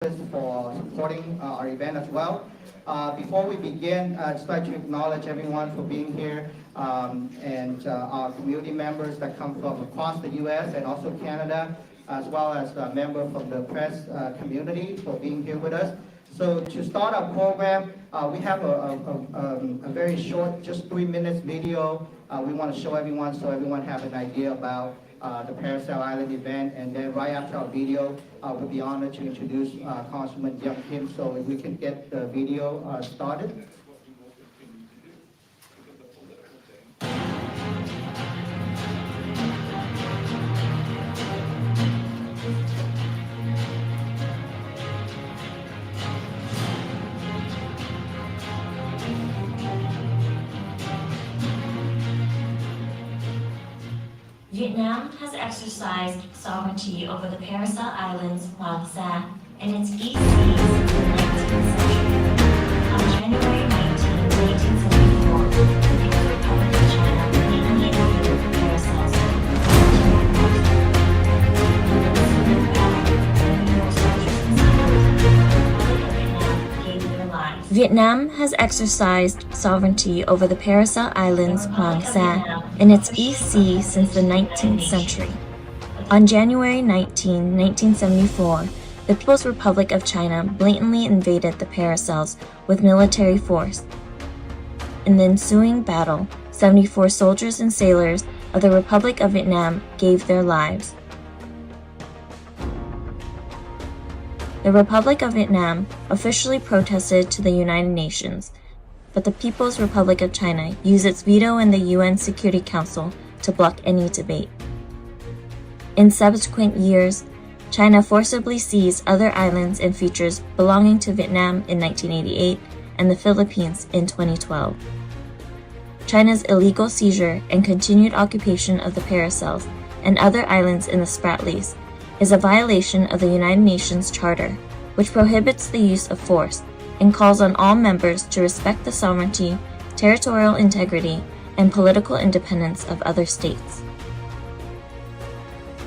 for supporting our event as well. Before we begin, I'd just like to acknowledge everyone for being here and our community members that come from across the U.S. and also Canada, as well as members from the press community for being here with us. So to start our program, we have a very short, just 3 minutes video we want to show everyone so everyone have an idea about the Paracel Island event, and then right after our video, we'll be honored to introduce Congressman Young Kim. So if we can get the video started. Vietnam has exercised sovereignty over the Paracel Islands, Hoàng Sa, and its east seas since the 19th century. On January 19, 1974, the People's Republic of China legally invaded the Paracels. Vietnam has exercised sovereignty over the Paracel Islands, Hoàng Sa, and its East Sea since the 19th century. On January 19, 1974, the People's Republic of China blatantly invaded the Paracels with military force. In the ensuing battle, 74 soldiers and sailors of the Republic of Vietnam gave their lives. The Republic of Vietnam officially protested to the United Nations, but the People's Republic of China used its veto in the UN Security Council to block any debate. In subsequent years, China forcibly seized other islands and features belonging to Vietnam in 1988 and the Philippines in 2012. China's illegal seizure and continued occupation of the Paracels and other islands in the Spratlys is a violation of the United Nations Charter, which prohibits the use of force and calls on all members to respect the sovereignty, territorial integrity, and political independence of other states.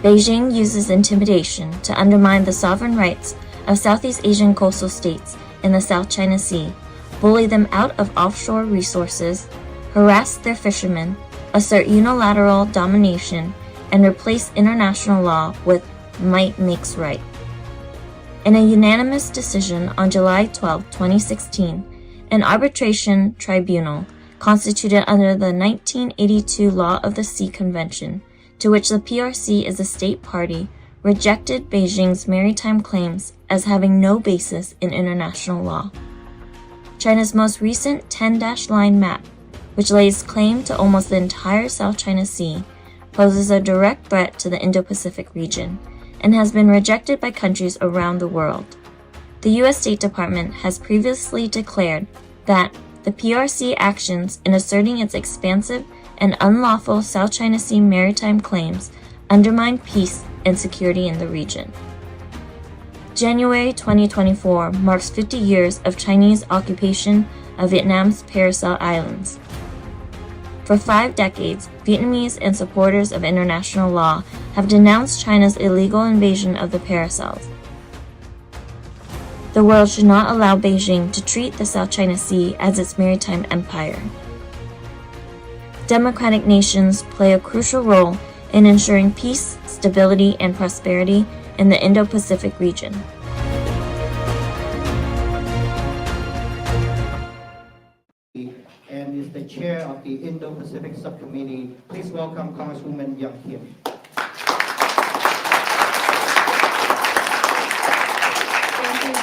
Beijing uses intimidation to undermine the sovereign rights of Southeast Asian coastal states in the South China Sea, bully them out of offshore resources, harass their fishermen, assert unilateral domination, and replace international law with might makes right. In a unanimous decision on July 12, 2016, an arbitration tribunal constituted under the 1982 Law of the Sea Convention, to which the PRC is a state party, rejected Beijing's maritime claims as having no basis in international law. China's most recent 10-line map, which lays claim to almost the entire South China Sea, poses a direct threat to the Indo-Pacific region, and has been rejected by countries around the world. The U.S. State Department has previously declared that the PRC actions in asserting its expansive and unlawful South China Sea maritime claims undermine peace and security in the region. January 2024 marks 50 years of Chinese occupation of Vietnam's Paracel Islands. For 5 decades, Vietnamese and supporters of international law have denounced China's illegal invasion of the Paracels. The world should not allow Beijing to treat the South China Sea as its maritime empire. Democratic nations play a crucial role in ensuring peace, stability, and prosperity in the Indo-Pacific region. And is the chair of the Indo-Pacific Subcommittee. Please welcome Congresswoman Young Kim.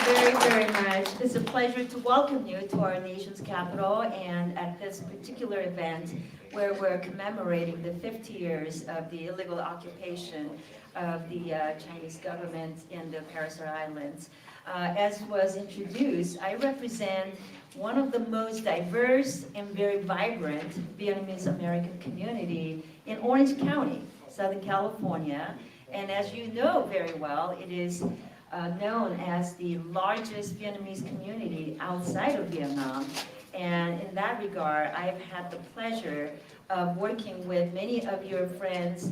Very, very much. It's a pleasure to welcome you to our nation's capital and at this particular event where we're commemorating the 50 years of the illegal occupation of the Chinese government in the Paracel Islands. As was introduced, I represent one of the most diverse and very vibrant Vietnamese American community in Orange County, Southern California. And as you know very well, it is known as the largest Vietnamese community outside of Vietnam. And in that regard, I've had the pleasure of working with many of your friends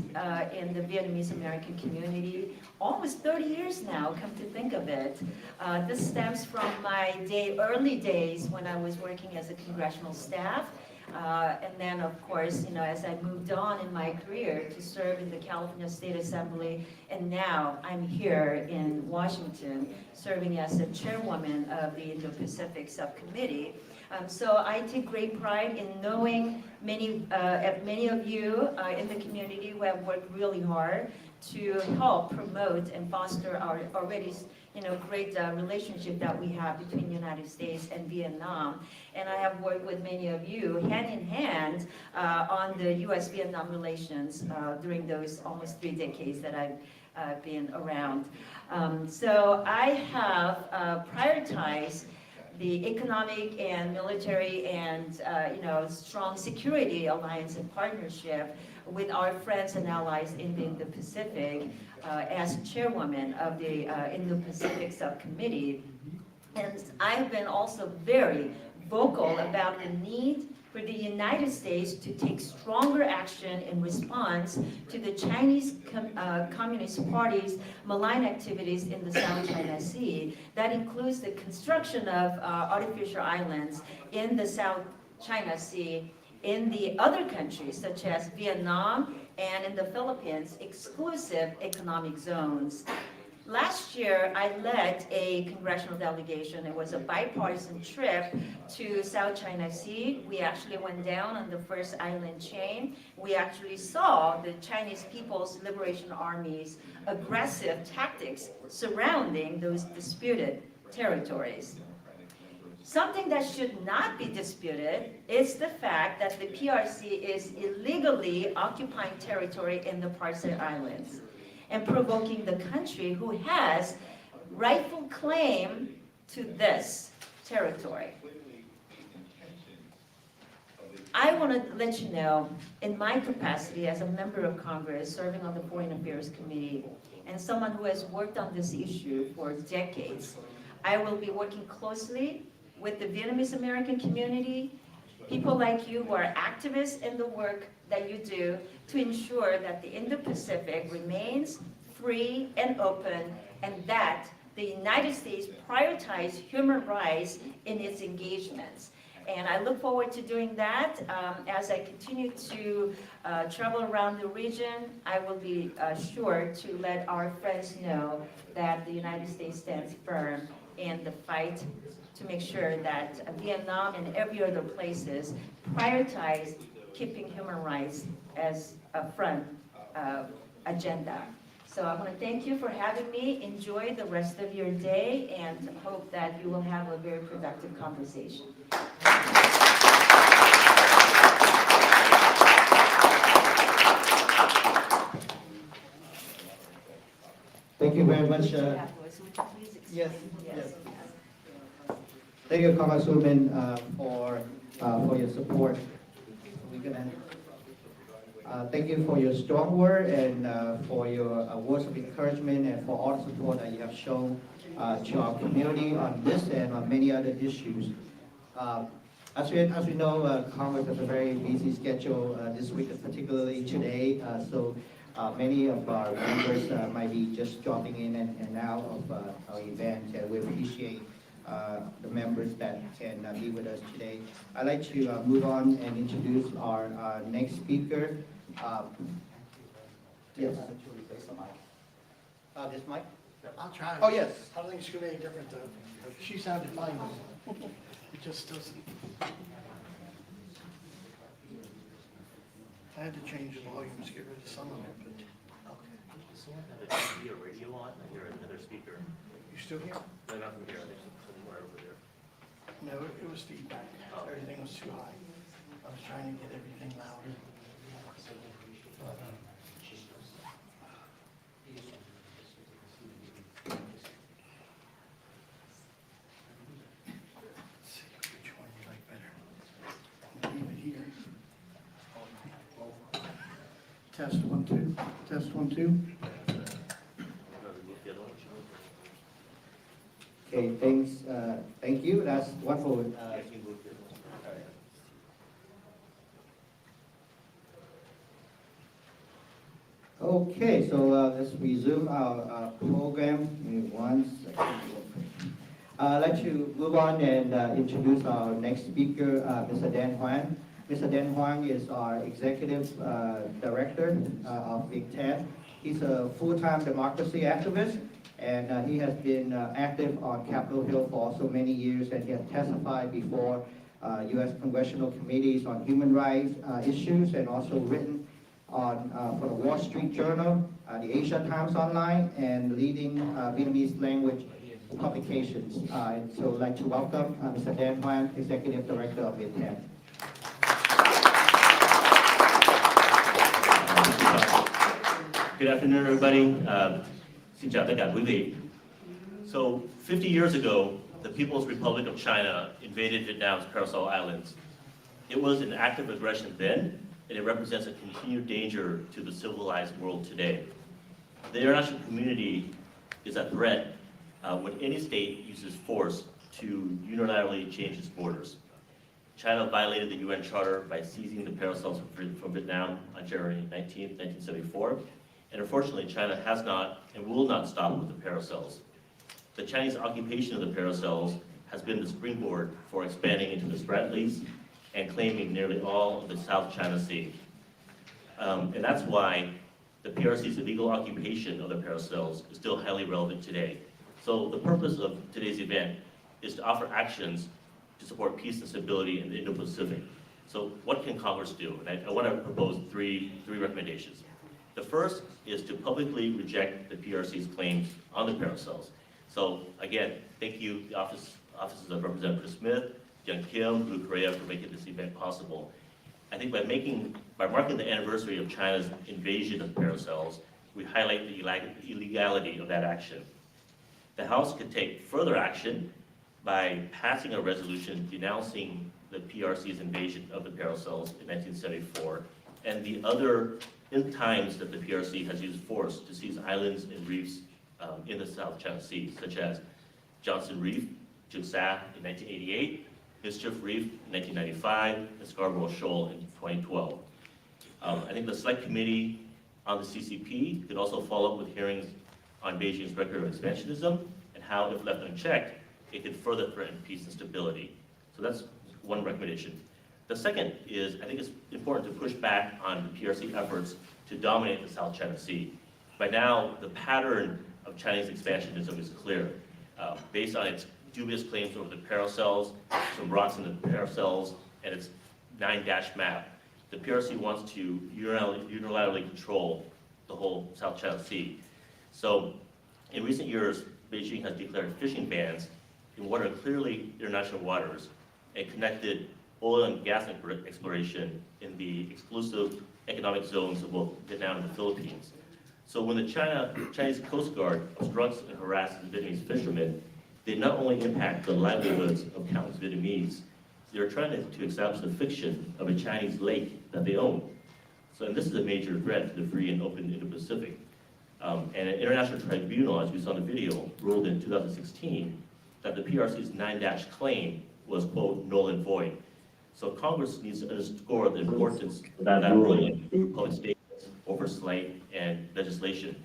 in the Vietnamese American community, almost 30 years now, come to think of it. This stems from my early days when I was working as a congressional staff. And then, of course, as I moved on in my career to serve in the California State Assembly, and now I'm here in Washington serving as the chairwoman of the Indo-Pacific Subcommittee. So I take great pride in knowing many of you in the community who have worked really hard to help promote and foster our already great relationship that we have between the United States and Vietnam. And I have worked with many of you hand in hand on the U.S.-Vietnam relations during those almost 3 decades that I've been around. So I have prioritized the economic and military and strong security alliance and partnership with our friends and allies in the Indo-Pacific as chairwoman of the Indo-Pacific Subcommittee. And I've been also very vocal about the need for the United States to take stronger action in response to the Chinese Communist Party's malign activities in the South China Sea. That includes the construction of artificial islands in the South China Sea, in the other countries such as Vietnam and in the Philippines, exclusive economic zones. Last year, I led a congressional delegation. It was a bipartisan trip to South China Sea. We actually went down on the first island chain. We actually saw the Chinese People's Liberation Army's aggressive tactics surrounding those disputed territories. Something that should not be disputed is the fact that the PRC is illegally occupying territory in the Paracel Islands and provoking the country who has rightful claim to this territory. I want to let you know, in my capacity as a member of Congress serving on the Foreign Affairs Committee and someone who has worked on this issue for decades, I will be working closely with the Vietnamese American community, people like you who are activists in the work that you do to ensure that the Indo-Pacific remains free and open, and that the United States prioritize human rights in its engagements. And I look forward to doing that. As I continue to travel around the region, I will be sure to let our friends know that the United States stands firm in the fight to make sure that Vietnam and every other places prioritize keeping human rights as a front agenda. So I want to thank you for having me. Enjoy the rest of your day and hope that you will have a very productive conversation. Thank you very much. Yes. Thank you, Congresswoman, for your support. Thank you for your strong word and for your words of encouragement and for all the support that you have shown to our community on this and on many other issues. As we know, Congress has a very busy schedule this week, particularly today. So many of our members might be just dropping in and out of our event, and we appreciate the members that can be with us today. I'd like to move on and introduce our next speaker. Yes. This mic? I'll try. Oh, yes. I don't think it's going to be any different though. She sounded fine. It just doesn't. I had to change the volumes, get rid of some of it, but. Okay. I hear a radio on, I hear another speaker. You still here? No, not from here, there's somewhere over there. No, it was feedback. Everything was too high. I was trying to get everything louder. Let's see which one you like better. Leave it here. Test 1, 2. Test 1, 2. No, remove the other one. Okay, thanks, thank you, that's wonderful. Okay, so let's resume our program. Give me 1 second. I'd like to move on and introduce our next speaker, Mr. Dan Huang. Mr. Dan Huang is our Executive Director of Big Ten. He's a full-time democracy activist, and he has been active on Capitol Hill for so many years, and he has testified before U.S. congressional committees on human rights issues, and also written on for the Wall Street Journal, the Asia Times Online, and leading Vietnamese language publications. And so I'd like to welcome Mr. Dan Huang, Executive Director of Big Ten. Good afternoon, everybody. Xin chào tất cả quý vị. So, 50 years ago, the People's Republic of China invaded Vietnam's Paracel Islands. It was an act of aggression then, and it represents a continued danger to the civilized world today. The international community is at threat when any state uses force to unilaterally change its borders. China violated the UN Charter by seizing the Paracels from Vietnam on January 19, 1974, and unfortunately China has not and will not stop with the Paracels. The Chinese occupation of the Paracels has been the springboard for expanding into the Spratlys and claiming nearly all of the South China Sea. And that's why the PRC's illegal occupation of the Paracels is still highly relevant today. So the purpose of today's event is to offer actions to support peace and stability in the Indo-Pacific. So what can Congress do? And I want to propose three recommendations. The first is to publicly reject the PRC's claims on the Paracels. So again, thank you, the offices of Representative Chris Smith, Young Kim, Blue Korea for making this event possible. I think by marking the anniversary of China's invasion of Paracels, we highlight the illegality of that action. The House could take further action by passing a resolution denouncing the PRC's invasion of the Paracels in 1974 and the other times that the PRC has used force to seize islands and reefs in the South China Sea, such as Johnson Reef, Juxta in 1988, Mischief Reef in 1995, and Scarborough Shoal in 2012. I think the Select Committee on the CCP could also follow up with hearings on Beijing's record of expansionism and how, if left unchecked, it could further threaten peace and stability. So that's one recommendation. The second is, I think it's important to push back on the PRC efforts to dominate the South China Sea. By now, the pattern of Chinese expansionism is clear. Based on its dubious claims over the Paracels, some rocks in the Paracels, and its 9-dash map, the PRC wants to unilaterally control the whole South China Sea. So, in recent years, Beijing has declared fishing bans in what are clearly international waters and connected oil and gas exploration in the exclusive economic zones of both Vietnam and the Philippines. So when the Chinese Coast Guard obstructs and harasses Vietnamese fishermen, they not only impact the livelihoods of countless Vietnamese, they're trying to establish the fiction of a Chinese lake that they own. And this is a major threat to the free and open Indo-Pacific. And an international tribunal, as we saw in the video, ruled in 2016 that the PRC's 9-dash claim was, quote, null and void. So Congress needs to underscore the importance of that ruling in public statements, oversight, and legislation.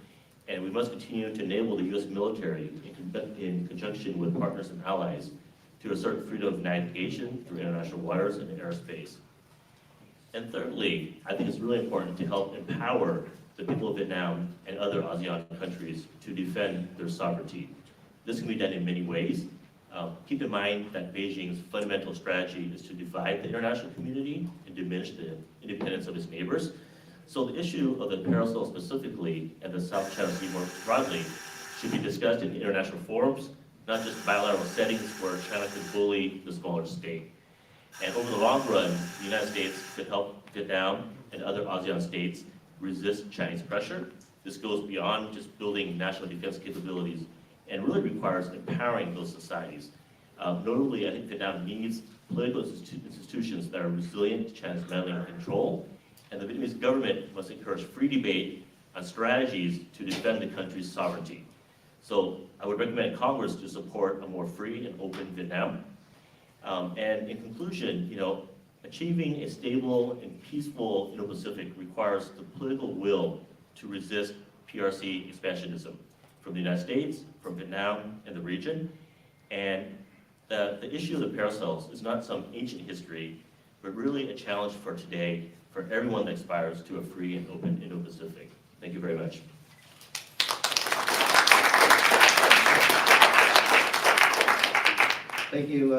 And we must continue to enable the U.S. military in conjunction with partners and allies to assert freedom of navigation through international waters and airspace. And thirdly, I think it's really important to help empower the people of Vietnam and other ASEAN countries to defend their sovereignty. This can be done in many ways. Keep in mind that Beijing's fundamental strategy is to divide the international community and diminish the independence of its neighbors. So the issue of the Paracel specifically and the South China Sea more broadly should be discussed in international forums, not just bilateral settings where China could bully the smaller state. And over the long run, the United States could help Vietnam and other ASEAN states resist Chinese pressure. This goes beyond just building national defense capabilities and really requires empowering those societies. Notably, I think Vietnam needs political institutions that are resilient to China's meddling and control, and the Vietnamese government must encourage free debate on strategies to defend the country's sovereignty. So I would recommend Congress to support a more free and open Vietnam. And in conclusion, achieving a stable and peaceful Indo-Pacific requires the political will to resist PRC expansionism from the United States, from Vietnam, and the region. And the issue of the paracels is not some ancient history, but really a challenge for today, for everyone that aspires to a free and open Indo-Pacific. Thank you very much. Thank you,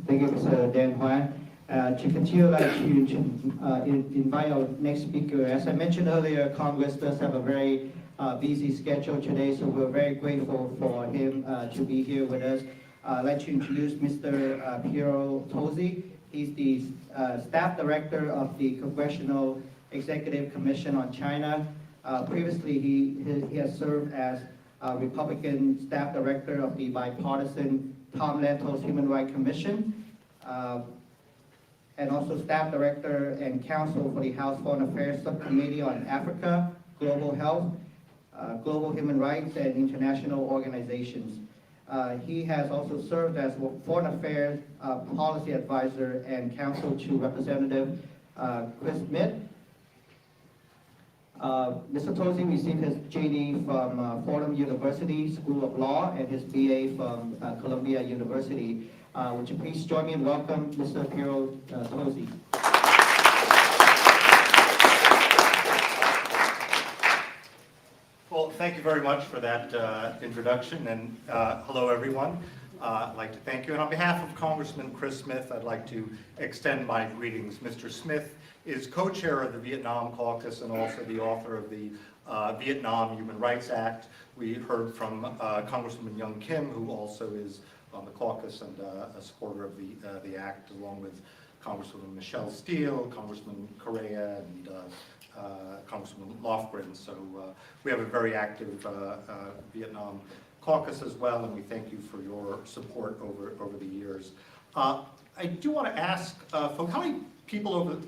Mr. Dan Hoa. To continue, I'd like to invite our next speaker. As I mentioned earlier, Congress does have a very busy schedule today, so we're very grateful for him to be here with us. I'd like to introduce Mr. Piero Tosi. He's the staff director of the Congressional Executive Commission on China. Previously, he has served as Republican staff director of the bipartisan Tom Lantos Human Rights Commission, and also staff director and counsel for the House Foreign Affairs Subcommittee on Africa, Global Health, Global Human Rights, and International Organizations. He has also served as Foreign Affairs Policy Advisor and counsel to Representative Chris Mitt. Mr. Tosi received his JD from Fordham University School of Law and his BA from Columbia University. Would you please join me in welcome Mr. Piero Tosi. Well, thank you very much for that introduction, and hello everyone. I'd like to thank you, and on behalf of Congressman Chris Smith, I'd like to extend my greetings. Mr. Smith is co-chair of the Vietnam Caucus and also the author of the Vietnam Human Rights Act. We heard from Congresswoman Young Kim, who also is on the caucus and a supporter of the act, along with Congresswoman Michelle Steele, Congressman Correa, and Congressman Lofgren. So we have a very active Vietnam caucus as well, and we thank you for your support over the years. I do want to ask folks, how many people over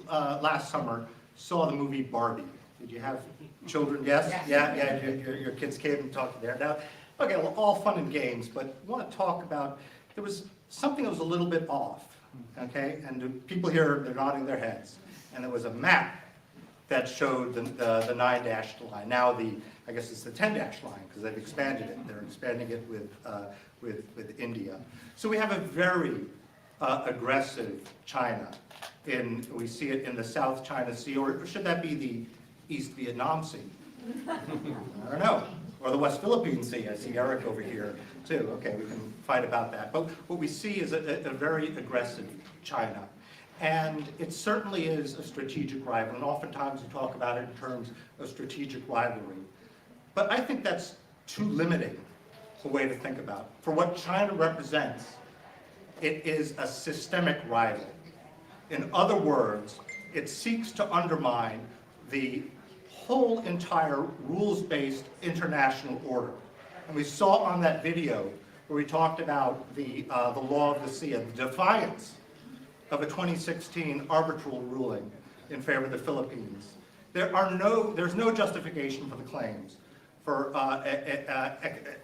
last summer saw the movie Barbie? Did you have children? Yes? Yeah, your kids came and talked there. Now, okay, well, all fun and games, but I want to talk about, there was something that was a little bit off, okay? And the people here, they're nodding their heads. And there was a map that showed the 9 dashed line. Now I guess it's the 10 dashed line, because they've expanded it. They're expanding it with India. So we have a very aggressive China. We see it in the South China Sea, or should that be the East Vietnam Sea? I don't know. Or the West Philippine Sea. I see Eric over here too. Okay, we can fight about that. But what we see is a very aggressive China. And it certainly is a strategic rival, and oftentimes we talk about it in terms of strategic rivalry. But I think that's too limiting a way to think about it. For what China represents, it is a systemic rival. In other words, it seeks to undermine the whole entire rules-based international order. And we saw on that video where we talked about the law of the sea and the defiance of a 2016 arbitral ruling in favor of the Philippines. There's no justification for the claims for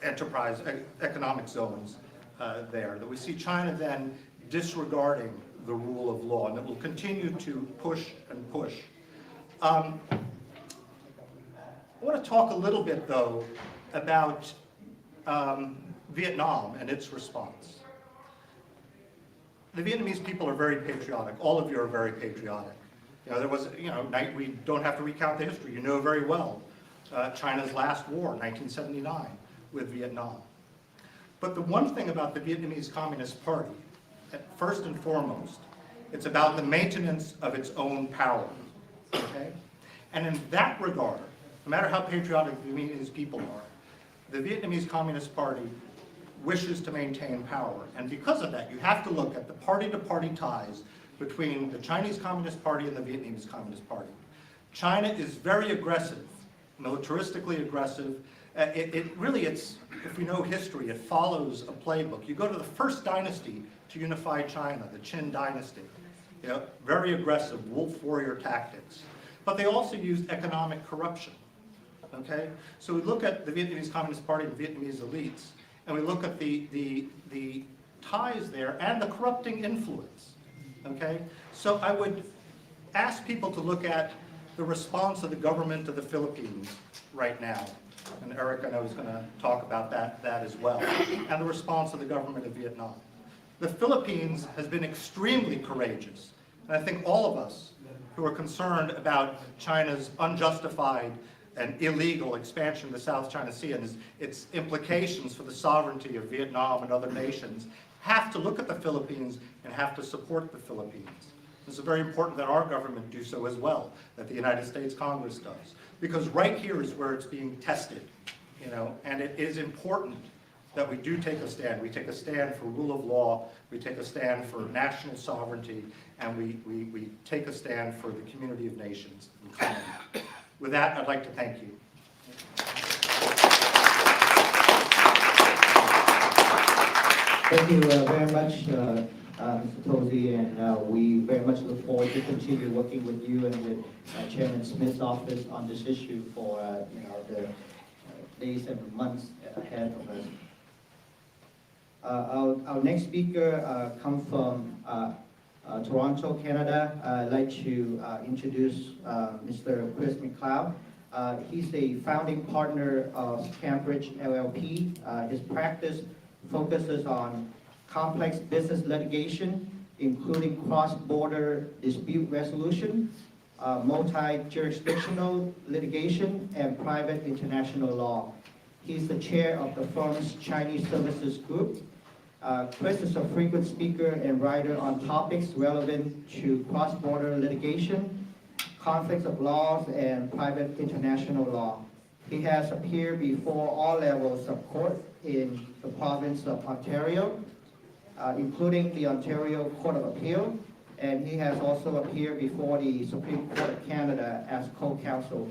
enterprise economic zones there. That we see China then disregarding the rule of law, and it will continue to push and push. I want to talk a little bit, though, about Vietnam and its response. The Vietnamese people are very patriotic. All of you are very patriotic. We don't have to recount the history. You know very well China's last war, 1979, with Vietnam. But the one thing about the Vietnamese Communist Party, first and foremost, it's about the maintenance of its own power, okay? And in that regard, no matter how patriotic the Vietnamese people are, the Vietnamese Communist Party wishes to maintain power. And because of that, you have to look at the party-to-party ties between the Chinese Communist Party and the Vietnamese Communist Party. China is very aggressive, militaristically aggressive. If we know history, it follows a playbook. You go to the first dynasty to unify China, the Qin dynasty. Very aggressive wolf warrior tactics. But they also used economic corruption. Okay? So we look at the Vietnamese Communist Party and Vietnamese elites, and we look at the ties there and the corrupting influence, okay? So I would ask people to look at the response of the government of the Philippines right now. And Eric, I know, is going to talk about that as well. And the response of the government of Vietnam. The Philippines has been extremely courageous. And I think all of us who are concerned about China's unjustified and illegal expansion of the South China Sea and its implications for the sovereignty of Vietnam and other nations have to look at the Philippines and have to support the Philippines. It's very important that our government do so as well, that the United States Congress does. Because right here is where it's being tested, you know, and it is important that we do take a stand. We take a stand for rule of law, we take a stand for national sovereignty, and we take a stand for the community of nations in common. With that, I'd like to thank you. Thank you very much, Mr. Tully, and we very much look forward to continue working with you and with Chairman Smith's office on this issue for the days and months ahead of us. Our next speaker comes from Toronto, Canada. I'd like to introduce Mr. Chris McLeod. He's the founding partner of Cambridge LLP. His practice focuses on complex business litigation, including cross-border dispute resolution, multi-jurisdictional litigation, and private international law. He's the chair of the firm's Chinese Services Group. Chris is a frequent speaker and writer on topics relevant to cross-border litigation, conflicts of laws, and private international law. He has appeared before all levels of court in the province of Ontario, including the Ontario Court of Appeal, and he has also appeared before the Supreme Court of Canada as co-counsel.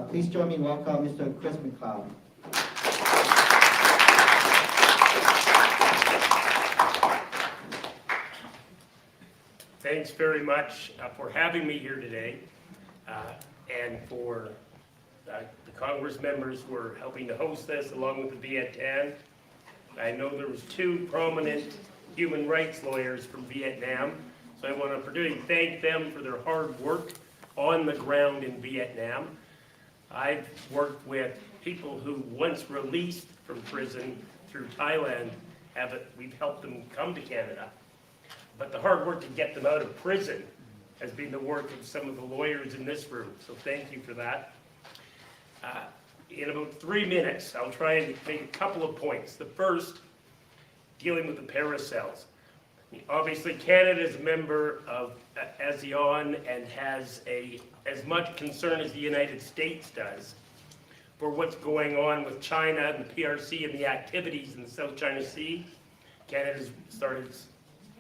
Please join me in welcoming Mr. Chris McLeod. Thanks very much for having me here today, and for the Congress members who are helping to host this, along with the Viet Thanh. I know there was two prominent human rights lawyers from Vietnam, so I want to particularly thank them for their hard work on the ground in Vietnam. I've worked with people who, once released from prison through Thailand, we've helped them come to Canada. But the hard work to get them out of prison has been the work of some of the lawyers in this room, so thank you for that. In about 3 minutes, I'll try and make a couple of points. The first, dealing with the paracels. Obviously, Canada is a member of ASEAN and has as much concern as the United States does for what's going on with China and the PRC and the activities in the South China Sea. Canada's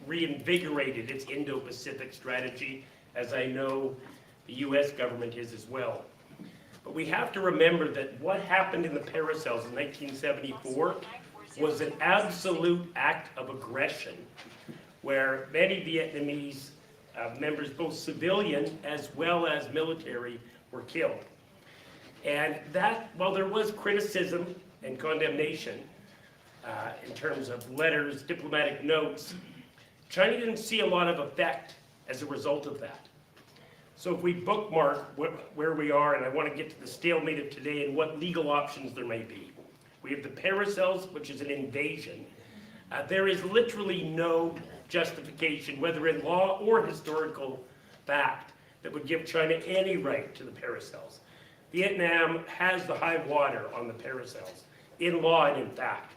reinvigorated its Indo-Pacific strategy, as I know the US government is as well. But we have to remember that what happened in the paracels in 1974 was an absolute act of aggression, where many Vietnamese members, both civilian as well as military, were killed. And that, while there was criticism and condemnation in terms of letters, diplomatic notes, China didn't see a lot of effect as a result of that. So if we bookmark where we are, and I want to get to the stalemate of today and what legal options there may be. We have the paracels, which is an invasion. There is literally no justification, whether in law or historical fact, that would give China any right to the paracels. Vietnam has the high water on the paracels, in law and in fact.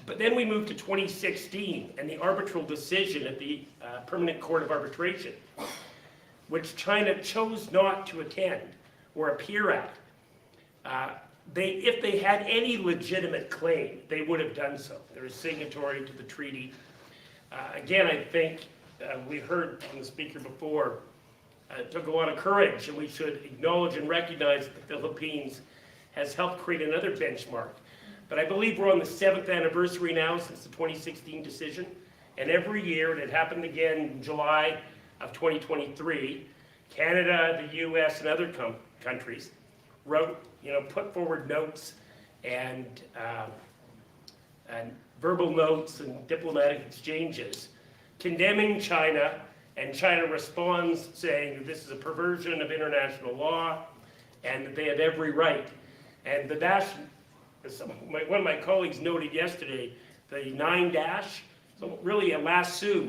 But then we move to 2016 and the arbitral decision at the Permanent Court of Arbitration, which China chose not to attend or appear at. If they had any legitimate claim, they would have done so. They're a signatory to the treaty. Again, I think we heard from the speaker before, it took a lot of courage, and we should acknowledge and recognize that the Philippines has helped create another benchmark. But I believe we're on the 7th anniversary now since the 2016 decision, and every year, and it happened again in July of 2023, Canada, the US, and other countries put forward notes and and verbal notes and diplomatic exchanges condemning China, and China responds saying that this is a perversion of international law and that they have every right. And the dash, one of my colleagues noted yesterday, the 9 dash, so really a lasso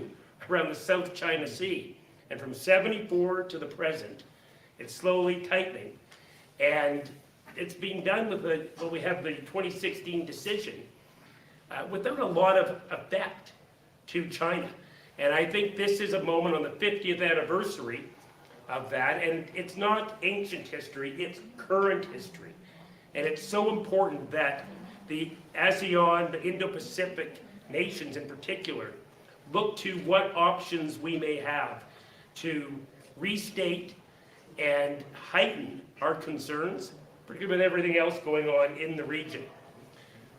around the South China Sea. And from 74 to the present, it's slowly tightening. And it's being done with we have the 2016 decision without a lot of effect to China. And I think this is a moment on the 50th anniversary of that, and it's not ancient history, it's current history. And it's so important that the ASEAN, the Indo-Pacific nations in particular, look to what options we may have to restate and heighten our concerns, particularly with everything else going on in the region.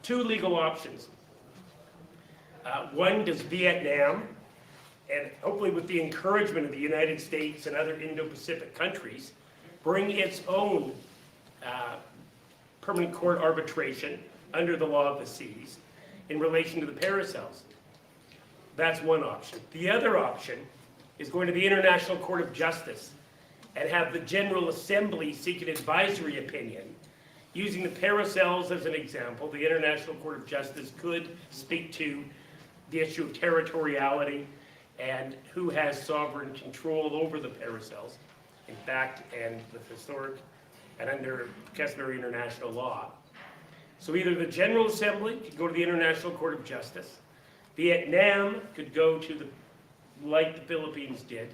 2 legal options. One, does Vietnam, and hopefully with the encouragement of the United States and other Indo-Pacific countries, bring its own permanent court arbitration under the law of the seas in relation to the paracels? That's one option. The other option is going to the International Court of Justice and have the General Assembly seek an advisory opinion. Using the paracels as an example, the International Court of Justice could speak to the issue of territoriality and who has sovereign control over the paracels, in fact, and the historic and under customary international law. So either the General Assembly could go to the International Court of Justice, Vietnam could go to the, like the Philippines did,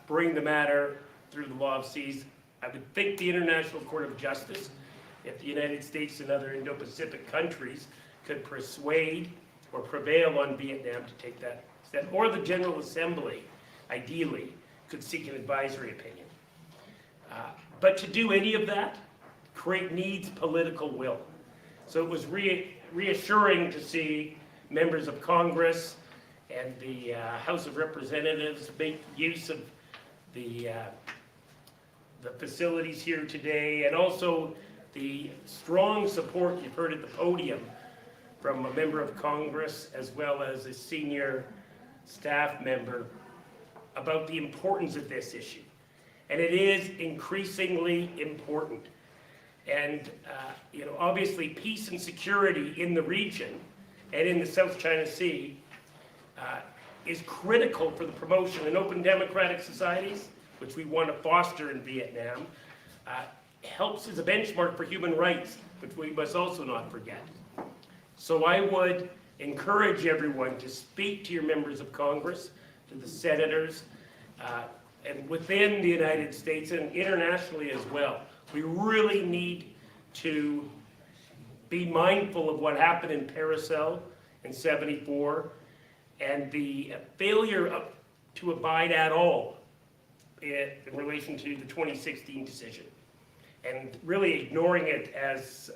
bring the matter through the law of seas. I would think the International Court of Justice, if the United States and other Indo-Pacific countries could persuade or prevail on Vietnam to take that step, or the General Assembly, ideally, could seek an advisory opinion. But to do any of that, needs political will. So it was reassuring to see members of Congress and the House of Representatives make use of the facilities here today, and also the strong support you've heard at the podium from a member of Congress as well as a senior staff member about the importance of this issue. And it is increasingly important. And obviously peace and security in the region and in the South China Sea is critical for the promotion in open democratic societies, which we want to foster in Vietnam. Helps as a benchmark for human rights, which we must also not forget. So I would encourage everyone to speak to your members of Congress, to the senators, and within the United States and internationally as well. We really need to be mindful of what happened in Paracel in '74 and the failure to abide at all in relation to the 2016 decision, and really ignoring it as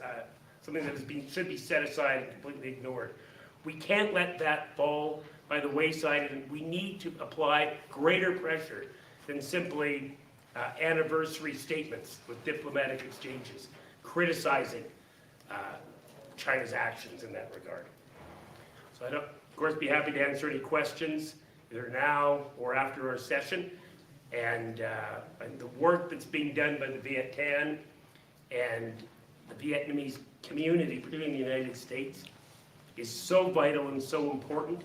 something that should be set aside and completely ignored. We can't let that fall by the wayside, and we need to apply greater pressure than simply anniversary statements with diplomatic exchanges, criticizing China's actions in that regard. So I'd, of course, be happy to answer any questions, either now or after our session. And the work that's being done by the Viet Thanh and the Vietnamese community, particularly in the United States, is so vital and so important.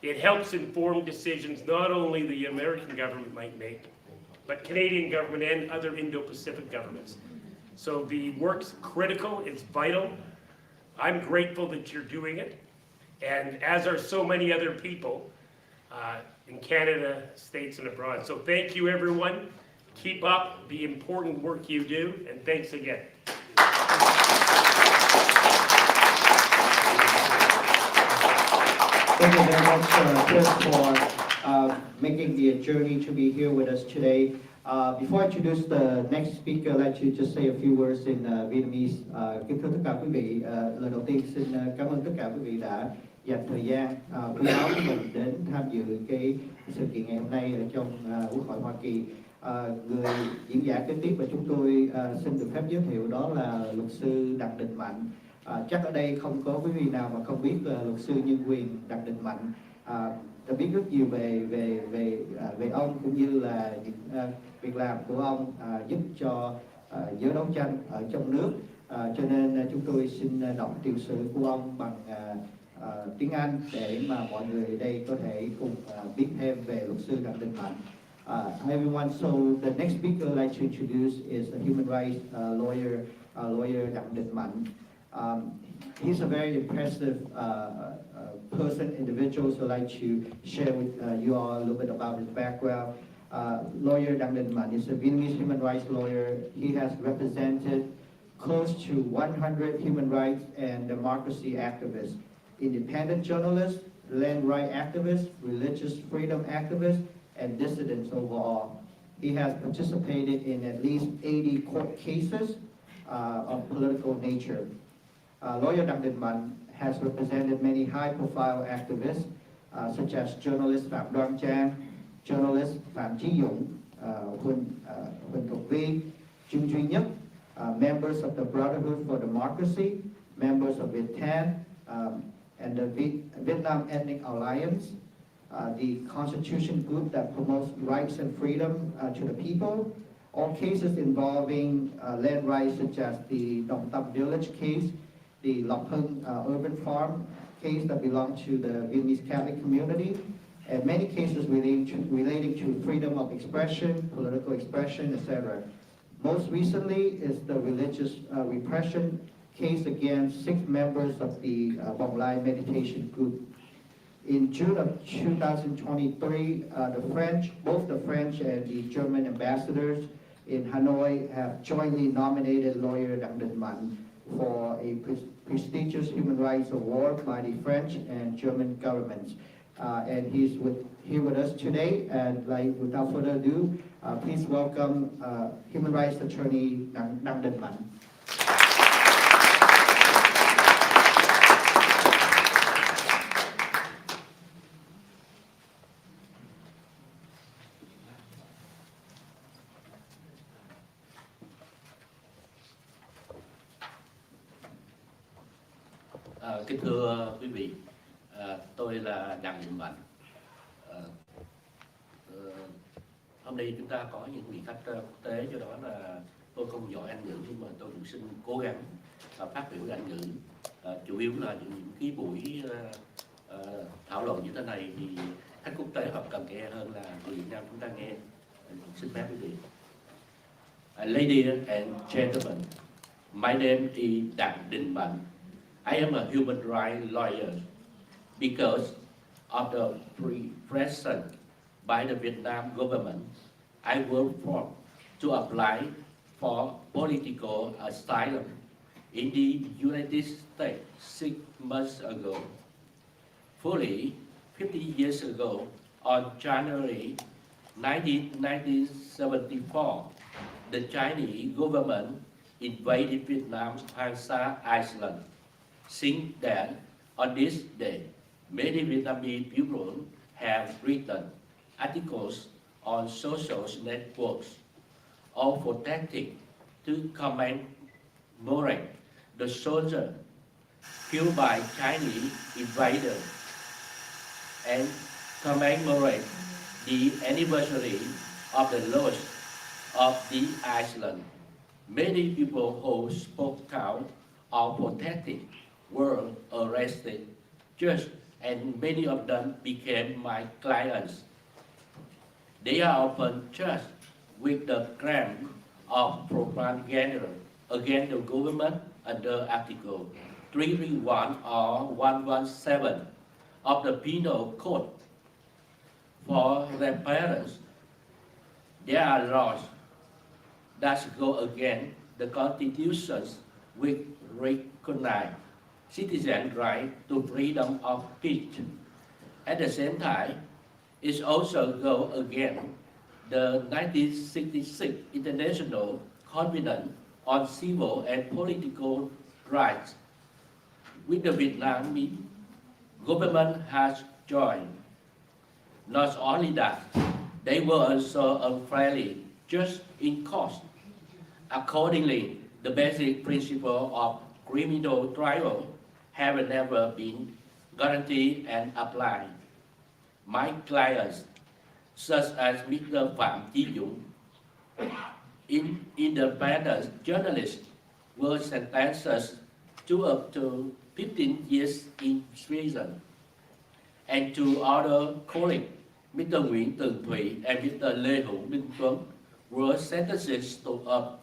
It helps inform decisions not only the American government might make, but Canadian government and other Indo-Pacific governments. So the work's critical, it's vital. I'm grateful that you're doing it, and as are so many other people in Canada, States, and abroad. So thank you, everyone. Keep up the important work you do, and thanks again. Thank you very much, Chris, for making the journey to be here with us today. Before I introduce the next speaker, I'd like to just say a few words in Vietnamese. Kính thưa tất cả quý vị, lời đầu tiên xin cảm ơn tất cả quý vị đã dành thời gian quý báu của mình đến tham dự cái sự kiện ngày hôm nay ở trong Quốc hội Hoa Kỳ. Người diễn giả kế tiếp mà chúng tôi xin được phép giới thiệu đó là luật sư Đặng Đình Mạnh. Chắc ở đây không có quý vị nào mà không biết luật sư Nhân Quyền Đặng Đình Mạnh. Đã biết rất nhiều về ông cũng như là những việc làm của ông giúp cho giới đấu tranh ở trong nước. Cho nên chúng tôi xin đọc tiểu sử của ông bằng tiếng Anh để mà mọi người ở đây có thể cùng biết thêm về luật sư Đặng Đình Mạnh. Hi everyone, so the next speaker I'd like to introduce is the human rights lawyer Đặng Đình Mạnh. He's a very impressive person, individual, so I'd like to share with you all a little bit about his background. Lawyer Đặng Đình Mạnh is a Vietnamese human rights lawyer. He has represented close to 100 human rights and democracy activists, independent journalists, land rights activists, religious freedom activists, and dissidents overall. He has participated in at least 80 court cases of political nature. Lawyer Đặng Đình Mạnh has represented many high-profile activists, such as journalist Phạm Đoan Trang, journalist Phạm Chí Dũng, Huỳnh Thục Vi, Trương Duy Nhất, members of the Brotherhood for Democracy, members of VIETAN, and the Vietnam Ethnic Alliance, the Constitution group that promotes rights and freedom to the people. All cases involving land rights, such as the Dong Tam Village case, the Lộc Hưng urban farm case that belonged to the Vietnamese Catholic community, and many cases relating to freedom of expression, political expression, etc. Most recently is the religious repression case against 6 members of the Bồng Lai meditation group. In June of 2023, both the French and the German ambassadors in Hanoi have jointly nominated lawyer Đặng Đình Mạnh for a prestigious human rights award by the French and German governments. And he's here with us today, and without further ado, please welcome human rights attorney Đặng Đình Mạnh. Kính thưa quý vị, tôi là Đặng Đình Mạnh. Hôm nay chúng ta có những vị khách quốc tế, do đó là tôi không giỏi Anh ngữ, nhưng mà tôi cũng xin cố gắng phát biểu Anh ngữ. Chủ yếu là những cái buổi thảo luận như thế này thì khách quốc tế hoặc cần nghe hơn là người Việt Nam chúng ta nghe. Xin phép quý vị. Ladies and gentlemen, my name is Đặng Đình Mạnh. I am a human rights lawyer because of the present by the Vietnam government. I worked for to apply for political asylum in the United States 6 months ago. Fully 50 years ago, on January 1974, the Chinese government invaded Vietnam's Hoàng Sa Island. Since then, on this day, many Vietnamese people have written articles on social networks, all protecting to commemorate the soldier killed by Chinese invaders and commemorate the anniversary of the loss of the island. Many people who spoke out or protected were arrested, judged, and many of them became my clients. They are often charged with the crime of propaganda against the government under Article 331 or 117 of the Penal Code. For their parents, there are laws that go against the Constitution which recognize citizens' right to freedom of speech. At the same time, it also goes against the 1966 International Covenant on Civil and Political Rights, which the Vietnamese government has joined. Not only that, they were also unfairly judged in court. Accordingly, the basic principle of criminal trial have never been guaranteed and applied. My clients, such as Mr. Phạm Chí Dũng, independent journalist, were sentenced to up to 15 years in prison. And two other colleagues, Mr. Nguyễn Tường Thụy and Mr. Lê Hữu Minh Tuấn, were sentenced to up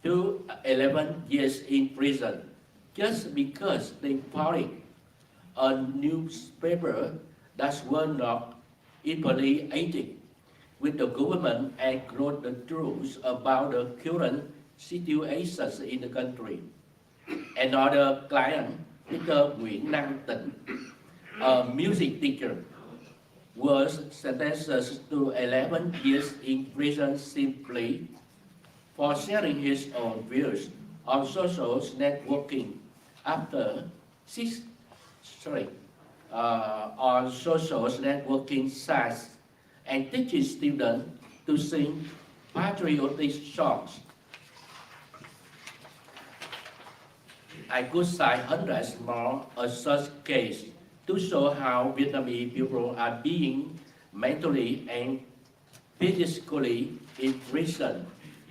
to 11 years in prison just because they published a newspaper that were not affiliated with the government and wrote the truth about the current situations in the country. Another client, Mr. Nguyễn Năng Tĩnh, a music teacher, was sentenced to 11 years in prison simply for sharing his own views on social networking on social networking sites and teaching students to sing patriotic songs. I could cite hundreds more of such cases to show how Vietnamese people are being mentally and physically imprisoned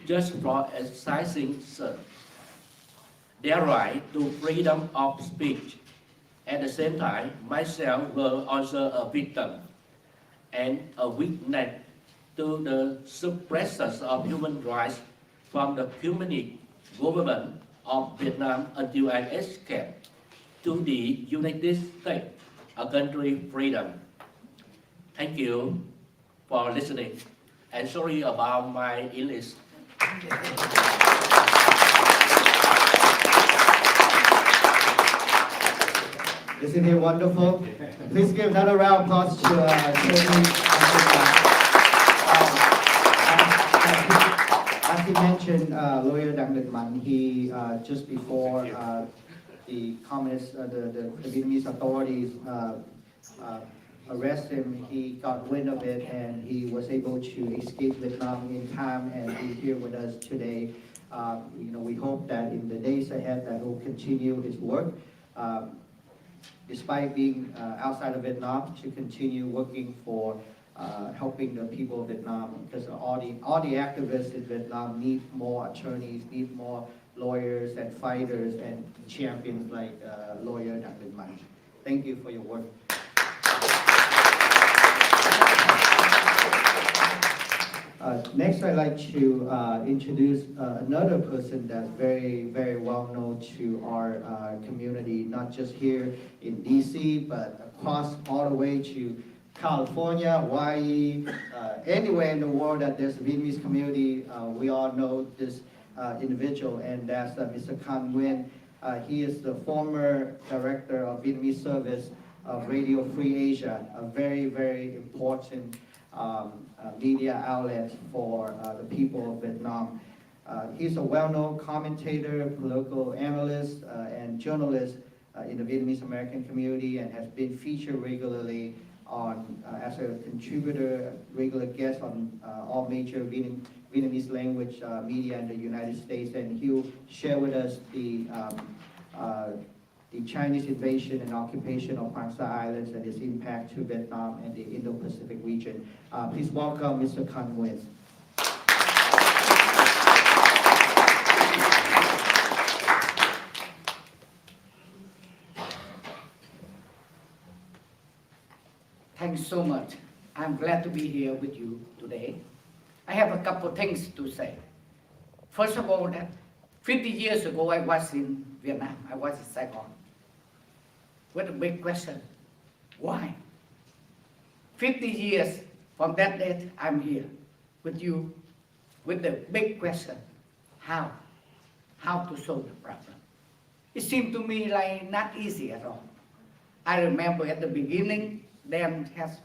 just for exercising their right to freedom of speech. At the same time, myself was also a victim and a witness to the suppression of human rights from the communist government of Vietnam until I escaped to the United States, a country of freedom. Thank you for listening, and sorry about my English. Isn't it wonderful? Please give another round of applause to Tully. As he mentioned, lawyer Đặng Đình Mạnh, he just before the communists, the Vietnamese authorities arrest him, he got wind of it and he was able to escape Vietnam in time and be here with us today. We hope that in the days ahead that he'll continue his work. Despite being outside of Vietnam, to continue working for helping the people of Vietnam, because all the activists in Vietnam need more attorneys, need more lawyers and fighters and champions like lawyer Đặng Đình Mạnh. Thank you for your work. Next, I'd like to introduce another person that's very, very well known to our community, not just here in DC, but across all the way to California, Hawaii, anywhere in the world that there's a Vietnamese community. We all know this individual, and that's Mr. Can Nguyen. He is the former director of Vietnamese service of Radio Free Asia, a very, very important media outlet for the people of Vietnam. He's a well-known commentator, political analyst, and journalist in the Vietnamese American community, and has been featured regularly on as a contributor, regular guest on all major Vietnamese language media in the United States, and he'll share with us the Chinese invasion and occupation of Hoàng Sa Islands and its impact to Vietnam and the Indo-Pacific region. Please welcome Mr. Can Nguyen. Thanks so much. I'm glad to be here with you today. I have a couple of things to say. First of all, that 50 years ago I was in Vietnam. I was in Saigon. With a big question, why? 50 years from that date, I'm here with you with the big question, how? How to solve the problem? It seemed to me like not easy at all. I remember at the beginning, them has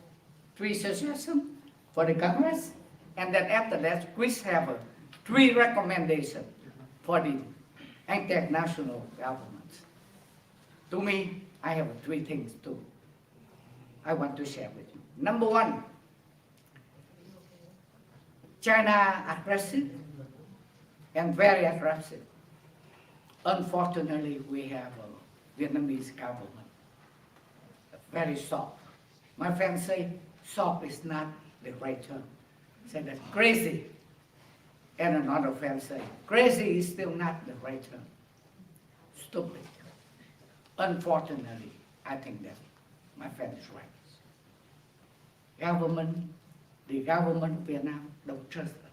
3 suggestions for the Congress, and then after that, we have 3 recommendations for the international governments. To me, I have 3 things too I want to share with you. Number 1, China aggressive and very aggressive. Unfortunately, we have a Vietnamese government, very soft. My friends say soft is not the right term. Say that crazy. And another friend say crazy is still not the right term. Stupid. Unfortunately, I think that my friend is right. The government of Vietnam don't trust them.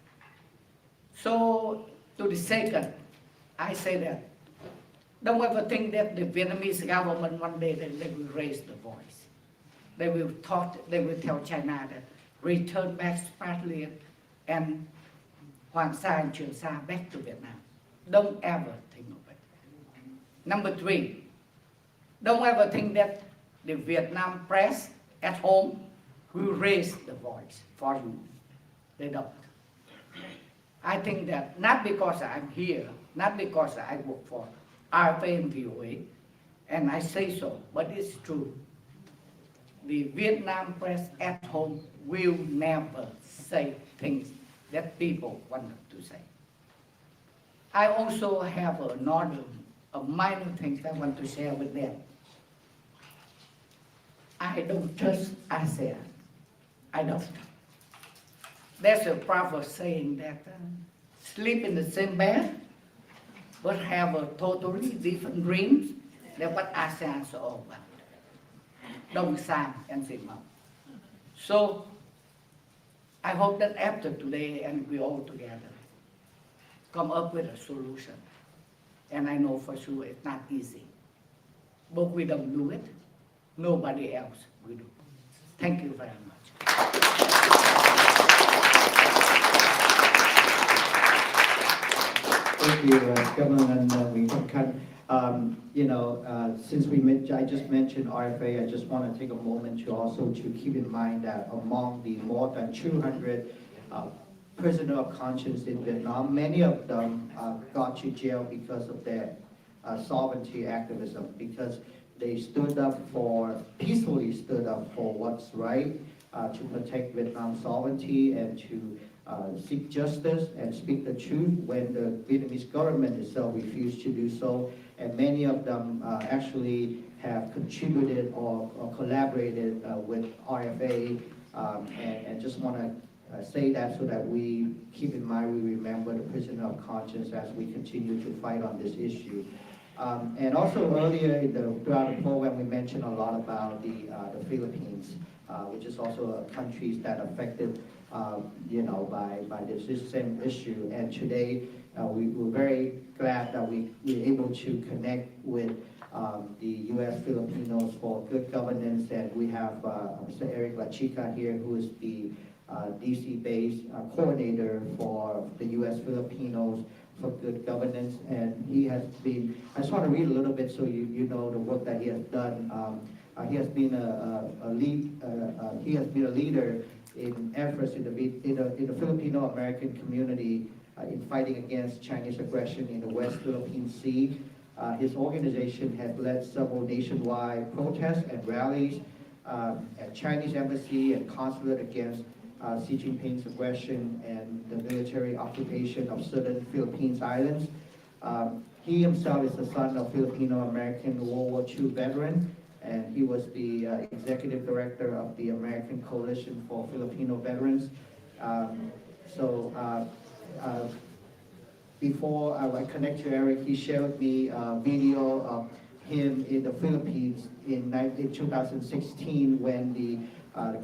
So, to the second, I say that don't ever think that the Vietnamese government one day that they will raise the voice. They will tell China that return back Spratly and Hoàng Sa and Trường Sa back to Vietnam. Don't ever think of it. Number 3, don't ever think that the Vietnam press at home will raise the voice for you. They don't. I think that not because I'm here, not because I work for RFA and VOA, and I say so, but it's true. The Vietnam press at home will never say things that people want them to say. I also have a minor thing I want to share with them. I don't trust ASEAN. I don't. There's a proverb saying that sleep in the same bed, but have a totally different dreams than what ASEAN is all about. Đông Sang and Simao. So I hope that after today and we all together come up with a solution. And I know for sure it's not easy. But we don't do it, nobody else will do. Thank you very much. Thank you, Governor Wee Thong Khanh. Since I just mentioned RFA, I just want to take a moment to also keep in mind that among the more than 200 prisoners of conscience in Vietnam, many of them got to jail because of their sovereignty activism, because they peacefully stood up for what's right, to protect Vietnam's sovereignty and to seek justice and speak the truth when the Vietnamese government itself refused to do so. And many of them actually have contributed or collaborated with RFA, and just want to say that so that we keep in mind, we remember the prisoner of conscience as we continue to fight on this issue. And also earlier throughout the program, we mentioned a lot about the Philippines, which is also a country that affected by this same issue. And today, we're very glad that we're able to connect with the U.S. Filipinos for Good Governance, and we have Mr. Eric Lachica here, who is the DC-based coordinator for the U.S. Filipinos for Good Governance, and he has been, I just want to read a little bit so you know the work that he has done. He has been a leader in efforts in the Filipino-American community in fighting against Chinese aggression in the West Philippine Sea. His organization has led several nationwide protests and rallies at Chinese embassy and consulate against Xi Jinping's aggression and the military occupation of certain Philippines islands. He himself is the son of Filipino-American World War II veteran, and he was the executive director of the American Coalition for Filipino Veterans. Before I connect to Eric, he shared with me a video of him in the Philippines in 2016 when the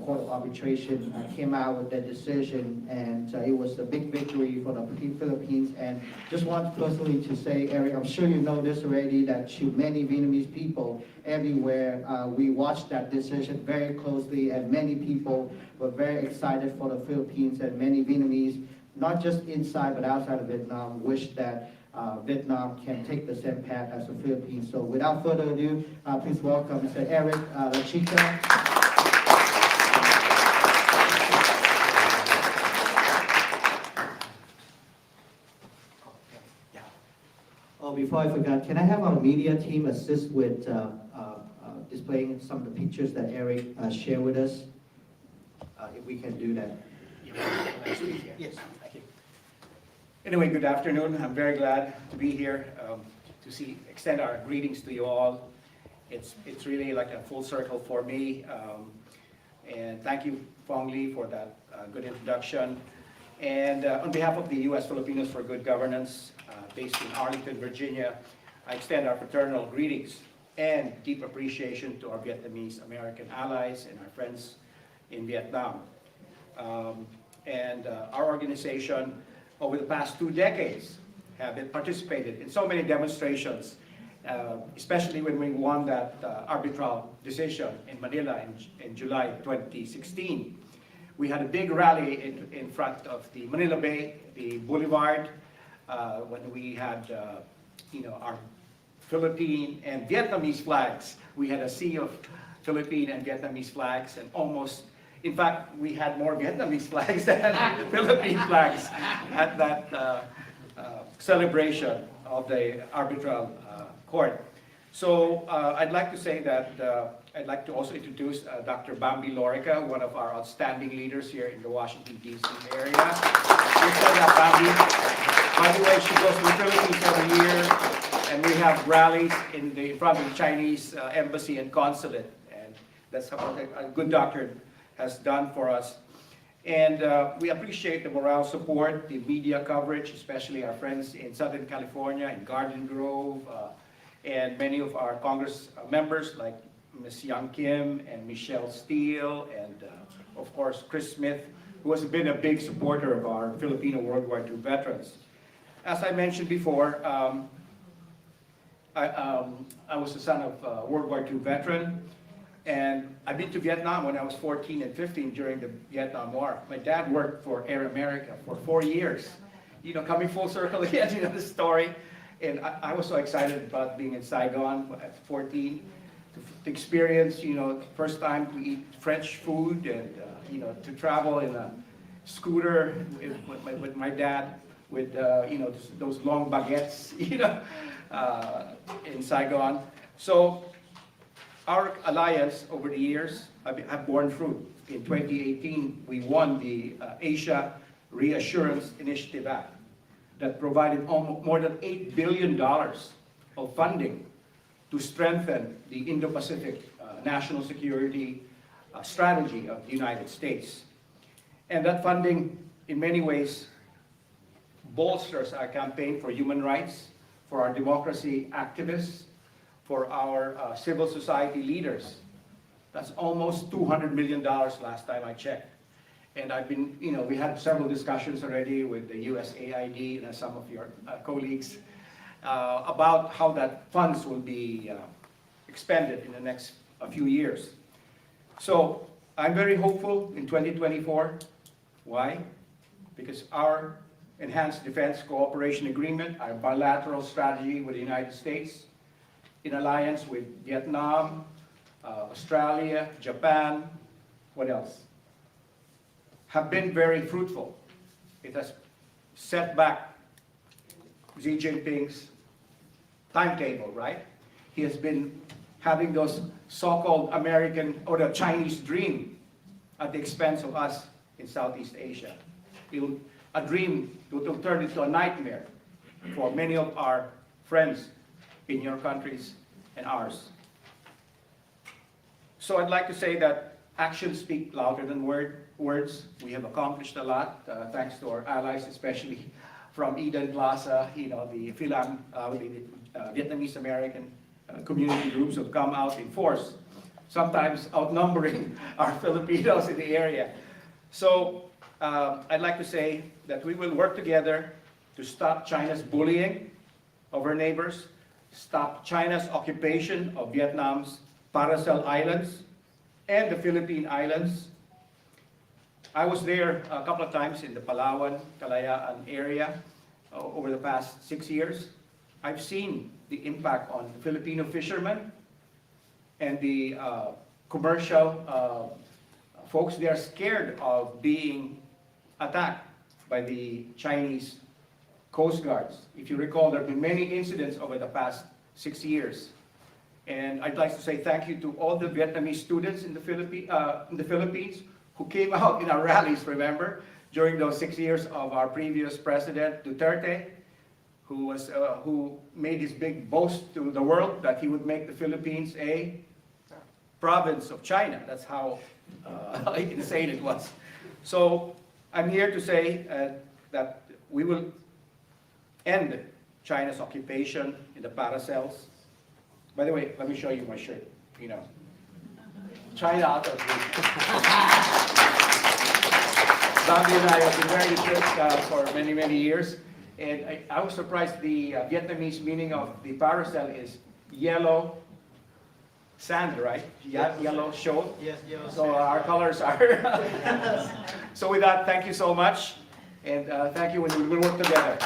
Court of Arbitration came out with their decision, and it was a big victory for the Philippines. And just want personally to say, Eric, I'm sure you know this already, that to many Vietnamese people everywhere, we watched that decision very closely, and many people were very excited for the Philippines, and many Vietnamese, not just inside but outside of Vietnam, wish that Vietnam can take the same path as the Philippines. So without further ado, please welcome Mr. Eric Lachica. Oh, before I forgot, can I have our media team assist with displaying some of the pictures that Eric shared with us? If we can do that. Yes, thank you. Anyway, good afternoon. I'm very glad to be here. extend our greetings to you all. It's really like a full circle for me. And thank you, Fong Li, for that good introduction. And on behalf of the U.S. Filipinos for Good Governance, based in Arlington, Virginia, I extend our fraternal greetings and deep appreciation to our Vietnamese American allies and our friends in Vietnam. Our organization, over the past 2 decades, have participated in so many demonstrations, especially when we won that arbitral decision in Manila in July 2016. We had a big rally in front of the Manila Bay, the Boulevard, when we had our Philippine and Vietnamese flags. We had a sea of Philippine and Vietnamese flags, and almost, in fact, we had more Vietnamese flags than Philippine flags at that celebration of the arbitral court. So I'd like to say that I'd like to also introduce Dr. Bambi Lorica, one of our outstanding leaders here in the Washington, D.C. area. Bambi, by the way, she goes to the Philippines every year, and we have rallies in front of the Chinese embassy and consulate, and that's what a good doctor has done for us. And we appreciate the morale support, the media coverage, especially our friends in Southern California, in Garden Grove, and many of our Congress members like Ms. Young Kim and Michelle Steele, and of course Chris Smith, who has been a big supporter of our Filipino World War II veterans. As I mentioned before, I was the son of a World War II veteran, and I've been to Vietnam when I was 14 and 15 during the Vietnam War. My dad worked for Air America for 4 years. You know, coming full circle again, you know the story. And I was so excited about being in Saigon at 14, to experience, you know, the first time to eat French food, and, you know, to travel in a scooter with my dad, with, you know, those long baguettes, you know, in Saigon. So our alliance over the years have borne fruit. In 2018, we won the Asia Reassurance Initiative Act that provided more than $8 billion of funding to strengthen the Indo-Pacific national security strategy of the United States. And that funding, in many ways, bolsters our campaign for human rights, for our democracy activists, for our civil society leaders. That's almost $200 million last time I checked. And I've been, you know, we had several discussions already with the USAID and some of your colleagues about how that funds will be expended in the next few years. So I'm very hopeful in 2024. Why? Because our Enhanced Defense Cooperation Agreement, our bilateral strategy with the United States, in alliance with Vietnam, Australia, Japan, what else? Have been very fruitful. It has set back Xi Jinping's timetable, right? He has been having those so-called American or the Chinese dream at the expense of us in Southeast Asia. A dream will turn into a nightmare for many of our friends in your countries and ours. So I'd like to say that actions speak louder than words. We have accomplished a lot, thanks to our allies, especially from Eden Plaza, you know, the Vietnamese American community groups have come out in force, sometimes outnumbering our Filipinos in the area. So I'd like to say that we will work together to stop China's bullying of our neighbors, stop China's occupation of Vietnam's Paracel Islands and the Philippine Islands. I was there a couple of times in the Palawan, Kalayaan area over the past 6 years. I've seen the impact on Filipino fishermen and the commercial folks. They are scared of being attacked by the Chinese Coast Guards. If you recall, there have been many incidents over the past 6 years. And I'd like to say thank you to all the Vietnamese students in the Philippines who came out in our rallies, remember, during those 6 years of our previous president, Duterte. who made his big boast to the world that he would make the Philippines a province of China. That's how insane it was. So I'm here to say that we will end China's occupation in the Paracels. By the way, let me show you my shirt. You know, China out of Zambia and I have been wearing this shirt for many, many years. And I was surprised the Vietnamese meaning of the paracel is yellow sand, right? Yellow shoal. Yes, yellow So sand. our colors are. So with that, thank you so much. And thank you, and we will work together.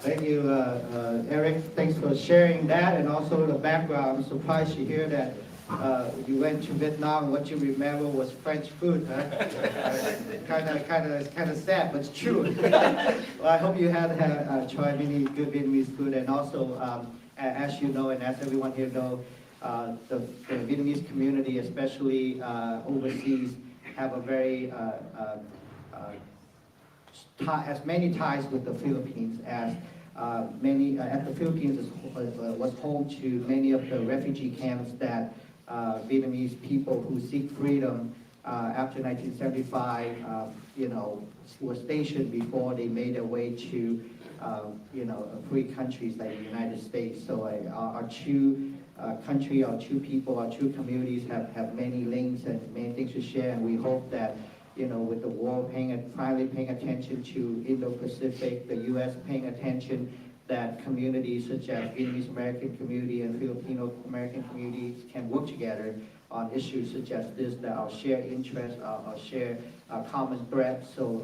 Thank you, Eric. Thanks for sharing that and also the background. I'm surprised to hear that you went to Vietnam and what you remember was French food. Huh? Kind of sad, but it's true. Well, I hope you had tried many good Vietnamese food, and also, as you know, and as everyone here know, the Vietnamese community, especially overseas, have a very has many ties with the Philippines, as the Philippines was home to many of the refugee camps that Vietnamese people who seek freedom after 1975, were stationed before they made their way to, free countries like the United States. So our two country, our two people, our two communities have many links and many things to share, and we hope that, with the world finally paying attention to Indo-Pacific, the U.S. paying attention, that communities such as Vietnamese American community and Filipino American communities can work together on issues such as this, that our shared interests, our shared common threats. So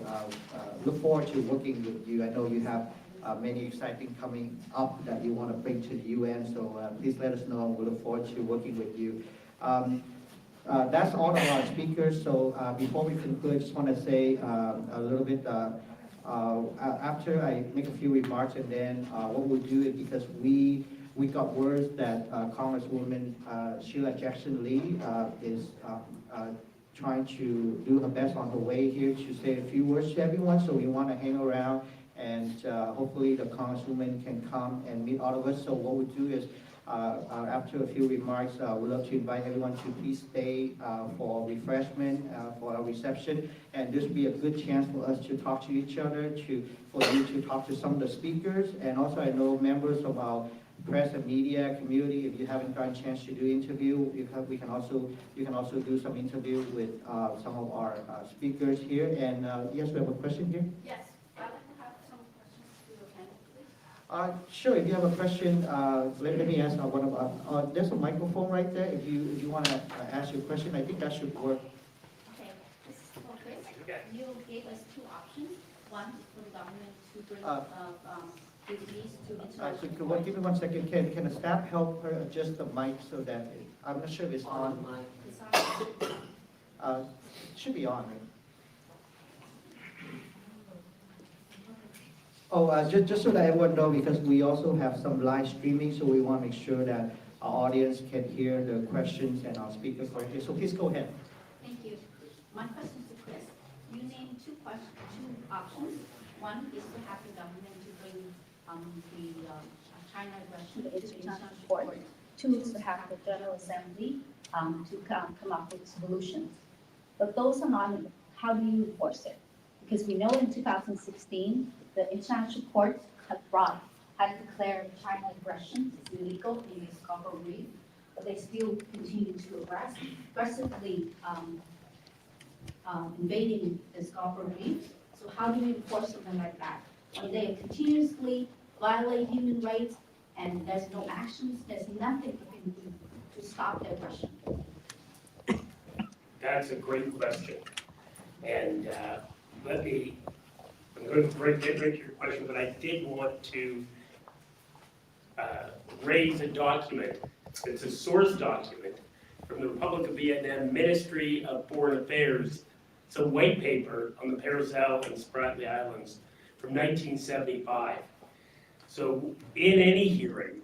look forward to working with you. I know you have many exciting coming up that you want to bring to the UN, so please let us know, and we look forward to working with you. That's all of our speakers, so before we conclude, I just want to say a little bit, after I make a few remarks, and then what we'll do is, because we got words that Congresswoman Sheila Jackson Lee is trying to do her best on her way here to say a few words to everyone, so we want to hang around, and hopefully the Congresswoman can come and meet all of us. So what we'll do is, after a few remarks, we'd love to invite everyone to please stay for refreshment, for our reception, and this will be a good chance for us to talk to each other, for you to talk to some of the speakers, and also I know members of our press and media community, if you haven't gotten a chance to do interview, you can also do some interview with some of our speakers here. And yes, we have a question here. Yes, I'd like to have some questions to the panel, please. Sure, if you have a question, let me ask one of there's a microphone right there. If you want to ask your question, I think that should work. Okay, this is for Chris. You gave us two options. One is for the government to bring Vietnamese to international. Give me 1 second. Can the staff help her adjust the mic so that I'm not sure if it's on. It should be on. Right? Oh, just so that everyone knows, because we also have some live streaming, so we want to make sure that our audience can hear the questions and our speakers correctly. So please go ahead. Thank you. My question is to Chris. You named two options. One is to have the government to bring the China aggression to international court. Two is to have the General Assembly to come up with solutions. But those are not, how do you enforce it? Because we know in 2016, the international court had declared China aggression is illegal in the Scarborough Reef, but they still continue to aggressively invading the Scarborough Reef. So how do you enforce something like that? When they continuously violate human rights and there's no actions, there's nothing you can do to stop their aggression. That's a great question. And I'm going to get into your question, but I did want to raise a document. It's a source document from the Republic of Vietnam Ministry of Foreign Affairs. It's a white paper on the Paracel and Spratly Islands from 1975. So in any hearing,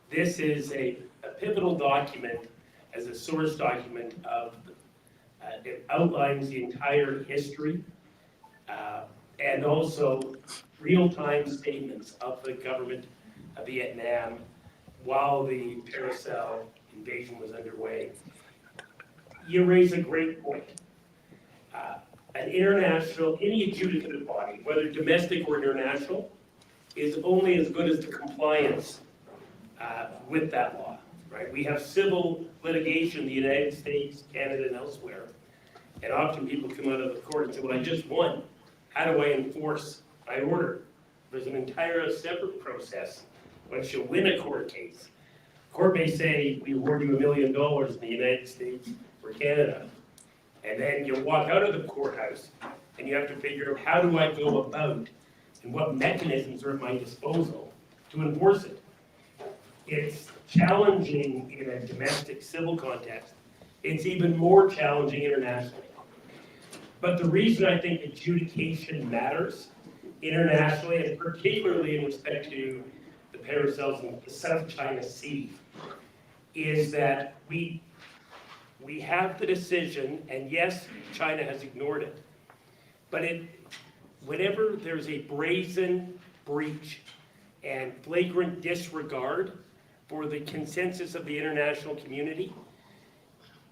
this is a pivotal document as a source document of, it outlines the entire history and also real-time statements of the government of Vietnam while the Paracel invasion was underway. You raise a great point. An international, any adjudicative body, whether domestic or international, is only as good as the compliance with that law, right? We have civil litigation in the United States, Canada, and elsewhere, and often people come out of the court and say, well, I just won. How do I enforce my order? There's an entire separate process once you win a court case. Court may say, we award you $1 million in the United States or Canada. And then you walk out of the courthouse and you have to figure out, how do I go about and what mechanisms are at my disposal to enforce it? It's challenging in a domestic civil context. It's even more challenging internationally. But the reason I think adjudication matters internationally, and particularly in respect to the Paracels in the South China Sea, is that we have the decision, and yes, China has ignored it, but whenever there's a brazen breach and flagrant disregard for the consensus of the international community,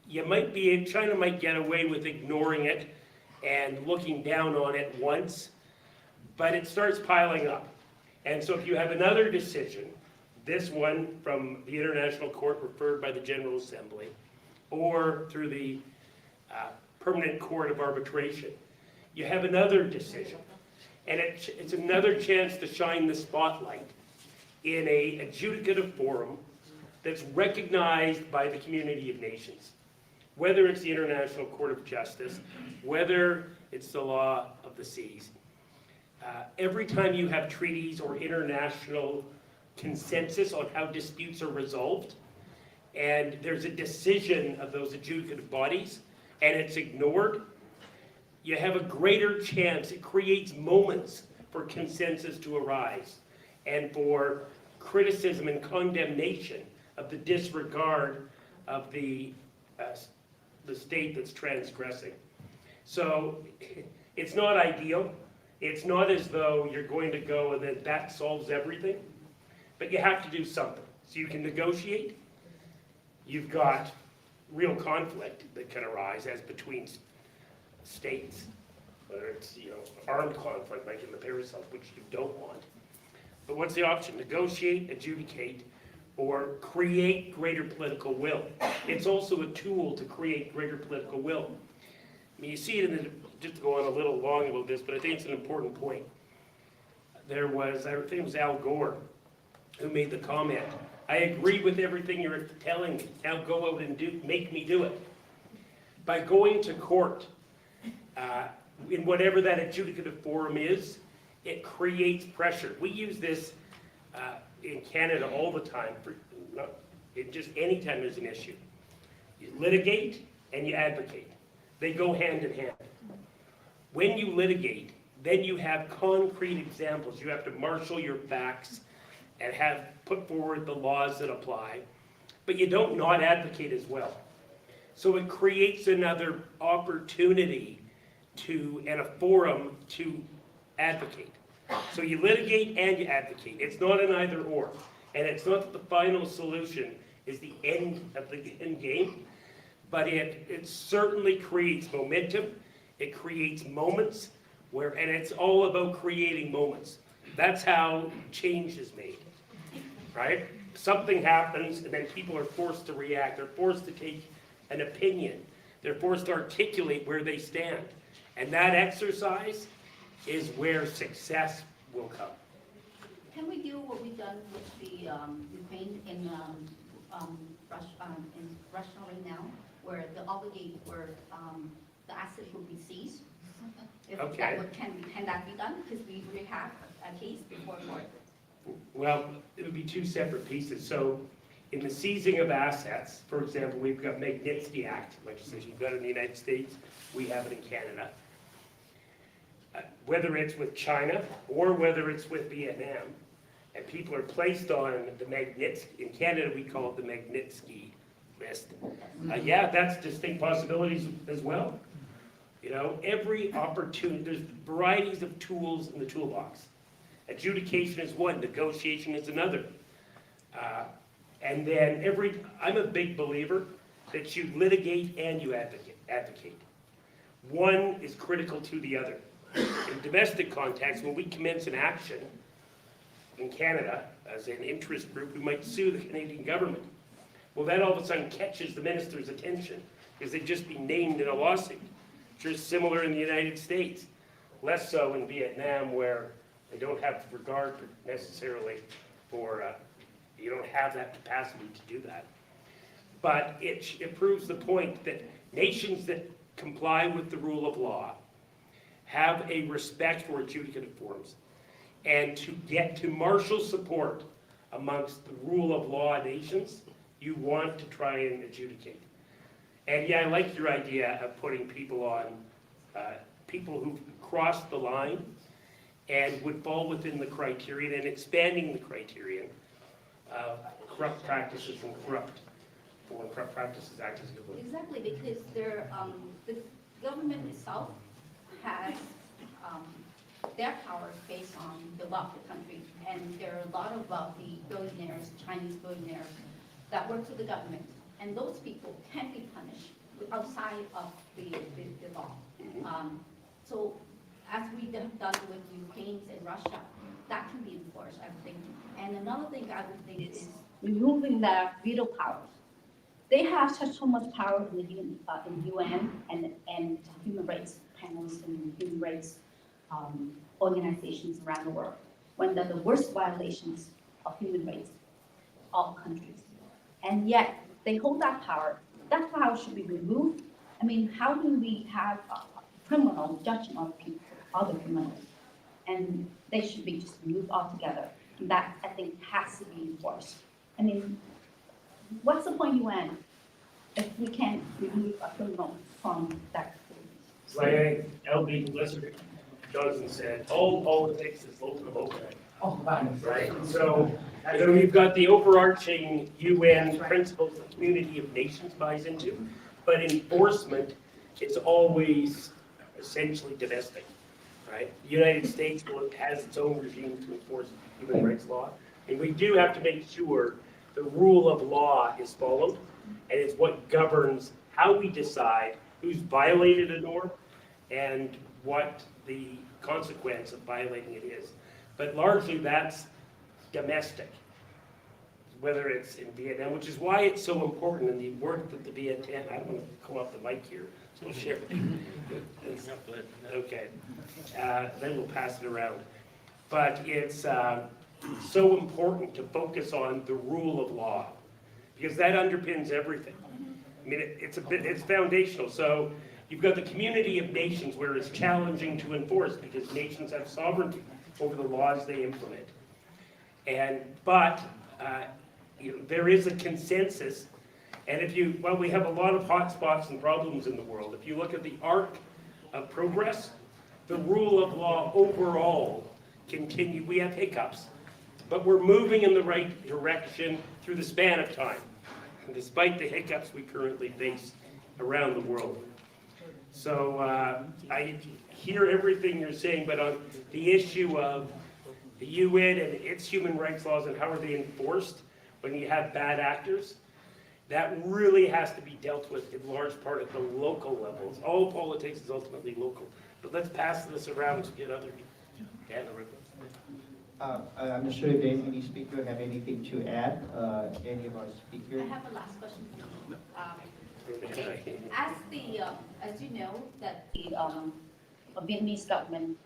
China might get away with ignoring it and looking down on it once, but it starts piling up. And so if you have another decision, this one from the International Court referred by the General Assembly, or through the Permanent Court of Arbitration, you have another decision. And it's another chance to shine the spotlight in a adjudicative forum that's recognized by the community of nations. Whether it's the International Court of Justice, whether it's the law of the seas. Every time you have treaties or international consensus on how disputes are resolved, and there's a decision of those adjudicative bodies, and it's ignored, you have a greater chance, it creates moments for consensus to arise, and for criticism and condemnation of the disregard of the state that's transgressing. So it's not ideal. It's not as though you're going to go and then that solves everything, but you have to do something. So you can negotiate. You've got real conflict that can arise as between states, whether it's armed conflict like in the Paracel, which you don't want. But what's the option? Negotiate, adjudicate, or create greater political will. It's also a tool to create greater political will. I mean, you see it just to go on a little long about this, but I think it's an important point. I think it was Al Gore who made the comment, I agree with everything you're telling me, now go out and make me do it. By going to court, in whatever that adjudicative forum is, it creates pressure. We use this in Canada all the time, just any time there's an issue. You litigate and you advocate. They go hand in hand. When you litigate, then you have concrete examples. You have to marshal your facts and put forward the laws that apply, but you don't not advocate as well. So it creates another opportunity and a forum to advocate. So you litigate and you advocate. It's not an either or. And it's not that the final solution is the end of the end game, but it certainly creates momentum. It creates moments and it's all about creating moments. That's how change is made, right? Something happens and then people are forced to react. They're forced to take an opinion. They're forced to articulate where they stand. And that exercise is where success will come. Can we do what we've done with the Ukraine in Russia right now, where the the assets will be seized? Okay. Can that be done? Because we already have a case before court. Well, it would be two separate pieces. So in the seizing of assets, for example, we've got Magnitsky Act legislation. We've got it in the United States. We have it in Canada. Whether it's with China or whether it's with Vietnam, and people are placed on the Magnitsky, in Canada we call it the Magnitsky list. Yeah, that's distinct possibilities as well. You know, every opportunity, there's varieties of tools in the toolbox. Adjudication is one, negotiation is another. And then I'm a big believer that you litigate and you advocate. One is critical to the other. In domestic context, when we commence an action in Canada as an interest group, we might sue the Canadian government. Well, that all of a sudden catches the minister's attention because they've just been named in a lawsuit. Which is similar in the United States, less so in Vietnam where they don't have regard necessarily for, you don't have that capacity to do that. But it proves the point that nations that comply with the rule of law have a respect for adjudicative forms. And to get to martial support amongst the rule of law nations, you want to try and adjudicate. And yeah, I like your idea of putting people on, people who've crossed the line and would fall within the criterion and expanding the criterion of corrupt practices and corrupt practices act as a good one. Exactly, because the government itself has their powers based on the law of the country. And there are a lot of wealthy billionaires, Chinese billionaires, that work for the government. And those people can be punished outside of the law. So as we have done with Ukraine and Russia, that can be enforced, I think. And another thing I would think is removing their veto powers. They have so much power in the UN and human rights panels and human rights organizations around the world, when they're the worst violations of human rights, all countries. And yet, they hold that power. That power should be removed. I mean, how do we have a criminal judging other people, other criminals? And they should be just removed altogether. And that, I think, has to be enforced. I mean, what's the point UN if we can't remove a criminal from that? Like L.B. Lesser Johnson said, all it takes is local vote. Oh, wow. Right? So we've got the overarching UN principles the community of nations buys into, but enforcement is always essentially domestic, right? The United States has its own regime to enforce human rights law, and we do have to make sure the rule of law is followed, and it's what governs how we decide who's violated a norm and what the consequence of violating it is. But largely that's domestic, whether it's in Vietnam, which is why it's so important in the work that the Vietnam, I don't want to come off the mic here, so we'll share with you. Okay, then we'll pass it around. But it's so important to focus on the rule of law, because that underpins everything. I mean, it's foundational. So you've got the community of nations where it's challenging to enforce because nations have sovereignty over the laws they implement. But there is a consensus, and we have a lot of hot spots and problems in the world. If you look at the arc of progress, the rule of law overall continue. We have hiccups, but we're moving in the right direction through the span of time, and despite the hiccups we currently face around the world. So I hear everything you're saying, but on the issue of the UN and its human rights laws and how are they enforced when you have bad actors, that really has to be dealt with in large part at the local levels. All politics is ultimately local. But let's pass this around to get other I'm not sure if any speaker have anything to add. Any of our I speakers? have a last question. As you know, that the Vietnamese government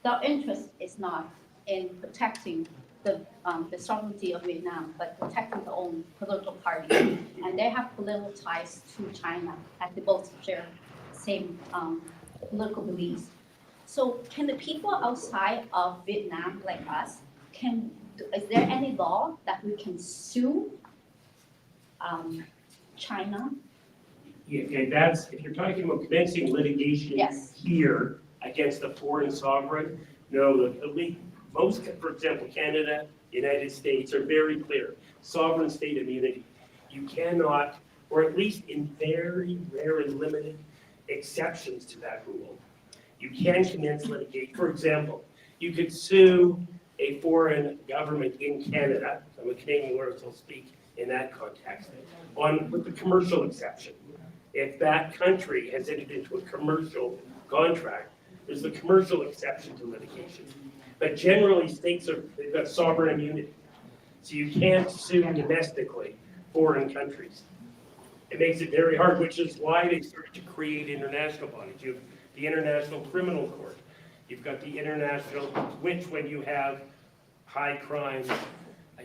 their interest is not in protecting the sovereignty of Vietnam, but protecting their own political party. And they have political ties to China, as they both share the same political beliefs. So can the people outside of Vietnam, like us, is there any law that we can sue China? Yeah, okay, if you're talking about commencing litigation here against a foreign sovereign, no, most, for example, Canada, United States are very clear. Sovereign state immunity. You cannot, or at least in very rare and limited exceptions to that rule. You can commence litigation. For example, you could sue a foreign government in Canada, I'm a Canadian lawyer, so I'll speak in that context, with the commercial exception. If that country has entered into a commercial contract, there's the commercial exception to litigation. But generally, they've got sovereign immunity. So you can't sue domestically foreign countries. It makes it very hard, which is why they started to create international bodies. You have the International Criminal Court. You've got the international, which when you have high crimes,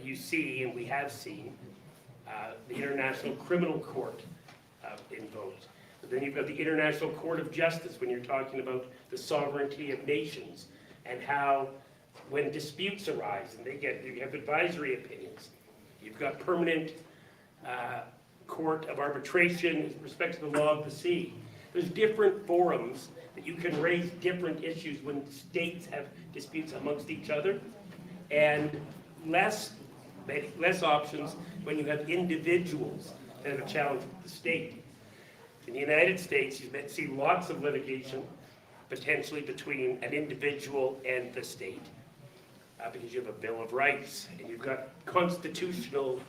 you see, and we have seen, the International Criminal Court invoked. But then you've got the International Court of Justice when you're talking about the sovereignty of nations and how when disputes arise and you have advisory opinions. You've got permanent court of arbitration with respect to the law of the sea. There's different forums that you can raise different issues when states have disputes amongst each other, and less options when you have individuals that have a challenge with the state. In the United States, you see lots of litigation potentially between an individual and the state because you have a Bill of Rights and you've got constitutional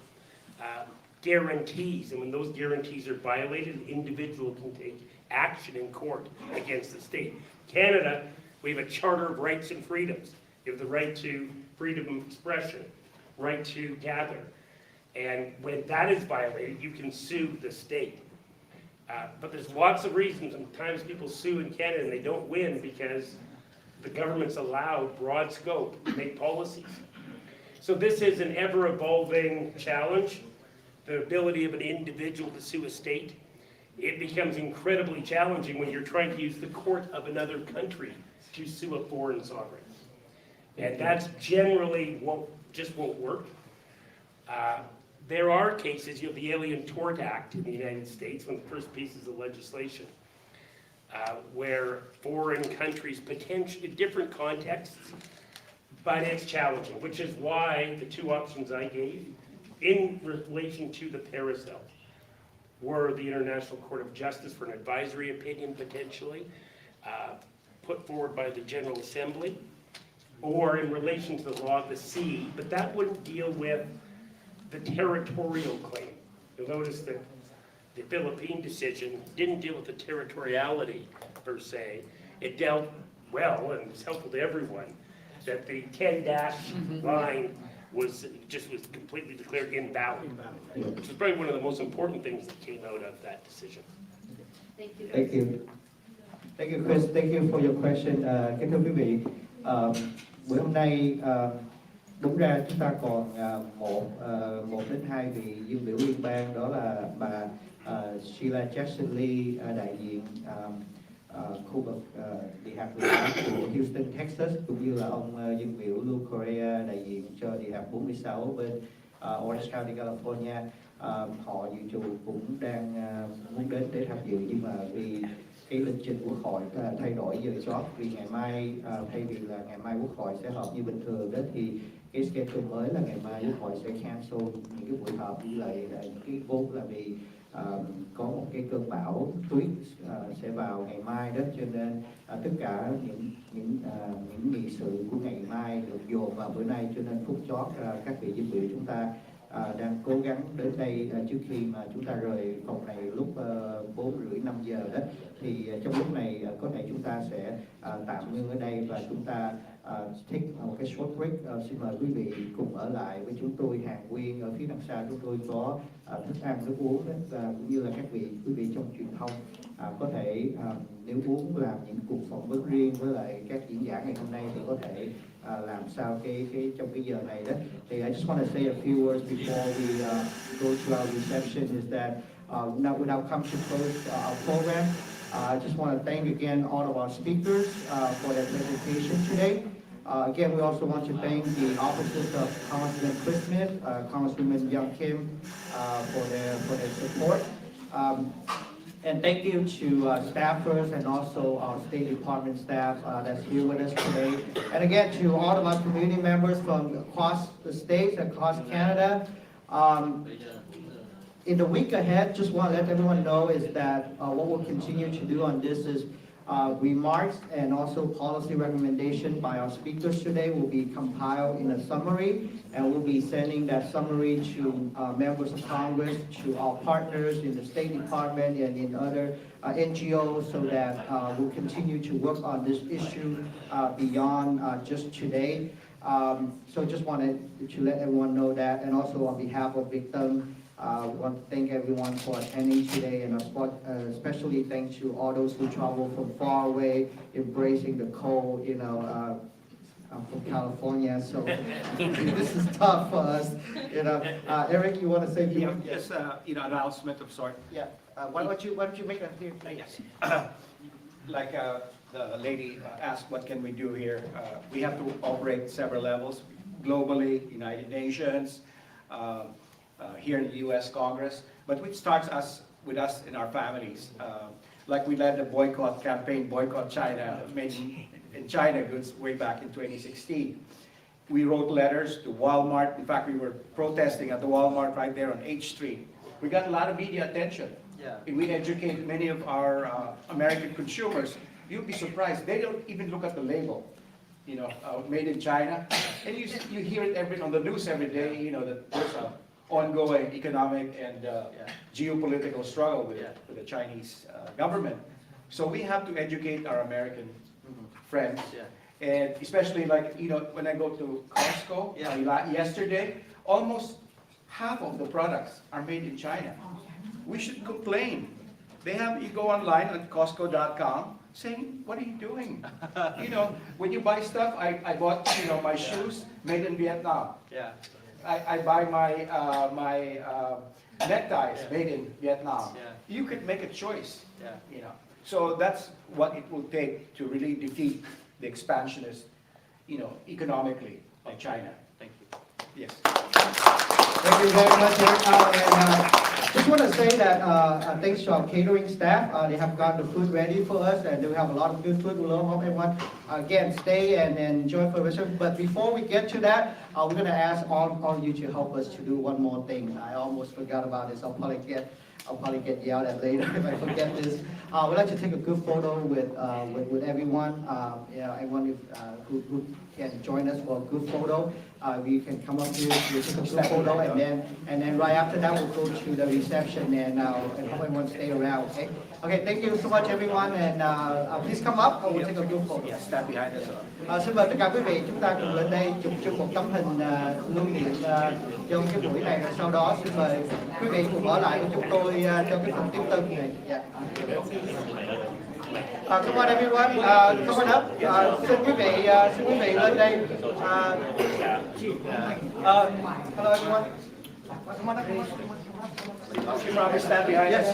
guarantees, and when those guarantees are violated, an individual can take action in court against the state. Canada, we have a Charter of Rights and Freedoms. You have the right to freedom of expression, right to gather. And when that is violated, you can sue the state. But there's lots of reasons. Sometimes people sue in Canada and they don't win because the government's allowed broad scope to make policies. So this is an ever-evolving challenge. The ability of an individual to sue a state, it becomes incredibly challenging when you're trying to use the court of another country to sue a foreign sovereign. And that's generally won't work. There are cases, you have the Alien Tort Act in the United States, one of the first pieces of legislation, where foreign countries, potentially different contexts, but it's challenging, which is why the two options I gave in relation to the Paracel were the International Court of Justice for an advisory opinion potentially, put forward by the General Assembly, or in relation to the law of the sea, but that wouldn't deal with the territorial claim. You'll notice that the Philippine decision didn't deal with the territoriality per se. It dealt well, and it's helpful to everyone, that the 10-dash line was completely declared invalid, which is probably one of the most important things that came out of that decision. Thank you. Thank you. Thank you, Chris. Thank you for your question. Kính thưa quý vị, buổi hôm nay đúng ra chúng ta còn một đến hai vị dân biểu liên bang, đó là bà Sheila Jackson Lee, đại diện khu vực địa hạt 18 của Houston, Texas, cũng như là ông dân biểu Lưu Korea, đại diện cho địa hạt 46 bên Orange County, California. Họ dự trù cũng đang muốn đến để tham dự, nhưng mà vì cái lịch trình quốc hội thay đổi giờ slot, vì ngày mai thay vì là ngày mai quốc hội sẽ họp như bình thường đó, thì cái schedule mới là ngày mai quốc hội sẽ cancel những cái buổi họp, với lại những cái vốn là vì có một cái cơn bão tuyết sẽ vào ngày mai đó, cho nên tất cả những nghị sự của ngày mai được dồn vào bữa nay, cho nên phút chót các vị dân biểu chúng ta đang cố gắng đến đây trước khi mà chúng ta rời phòng này lúc 4:30-5 giờ đó, thì trong lúc này có thể chúng ta sẽ tạm ngưng ở đây và chúng ta take một cái short break. Xin mời quý vị cùng ở lại với chúng tôi, hàng nguyên ở phía đằng sau chúng tôi có thức ăn nước uống đó, và cũng như là các quý vị trong truyền thông có thể nếu muốn làm những cuộc phỏng vấn riêng với lại các diễn giả ngày hôm nay thì có thể làm sao trong cái giờ này đó. Thì I just want to say a few words before we go to our reception, is that now we come to close our program. I just want to thank again all of our speakers for their presentation today. Again, we also want to thank the offices of Congressman Chris Smith, Congresswoman Young Kim for their support. And thank you to staffers and also our State Department staff that's here with us today. And again, to all of our community members from across the states, across Canada. In the week ahead, just want to let everyone know is that what we'll continue to do on this is remarks and also policy recommendation by our speakers today will be compiled in a summary, and we'll be sending that summary to members of Congress, to our partners in the State Department and in other NGOs, so that we'll continue to work on this issue beyond just today. So just wanted to let everyone know that, and also on behalf of victims, we want to thank everyone for attending today, and especially thanks to all those who travel from far away, embracing the cold, I'm from California, so this is tough for us, Eric, you want to say? Yes, announcement of sort. Yeah, why don't you make a clear? Yes. Like the lady asked, what can we do here? We have to operate several levels, globally, United Nations, here in the U.S. Congress, but which starts with us in our families. Like we led the boycott campaign, Boycott China, made in China goods way back in 2016. We wrote letters to Walmart. In fact, we were protesting at the Walmart right there on H Street. We got a lot of media attention. Yeah. And we educated many of our American consumers. You'll be surprised, they don't even look at the label. Made in China. And you hear it on the news every day, that there's an ongoing economic and geopolitical struggle with the Chinese government. So we have to educate our American friends. And especially when I go to Costco, yesterday, almost half of the products are made in China. We should complain. You go online at Costco.com saying, what are you doing? When you buy stuff, I bought, my shoes made in Vietnam. Yeah. I buy my neckties made in Vietnam. Yeah. You could make a choice. Yeah. So that's what it will take to really defeat the expansionist, economically by China. Thank you. Yes. Thank you very much, Eric. Just want to say that thanks to our catering staff, they have got the food ready for us, and we have a lot of good food. We love everyone. Again, stay and enjoy for the rest. But before we get to that, we're going to ask all of you to help us to do one more thing. I almost forgot about this. I'll probably get yelled at later if I forget this. We'd like to take a good photo with everyone. Everyone who can join us for a good photo. We can come up here, we'll take a good photo, and then right after that we'll go to the reception, and hope everyone stay around. Okay, thank you so much everyone, and please come up and we'll take a good photo. Stand behind us. Xin mời tất cả quý vị, chúng ta cùng lên đây chụp chung một tấm hình lưu niệm trong cái buổi này, rồi sau đó xin mời quý vị cùng ở lại với chúng tôi trong cái phần tiếp tân này. Come on everyone, come on up. Xin quý vị lên đây. Hello everyone. Come on up. You probably stand behind us.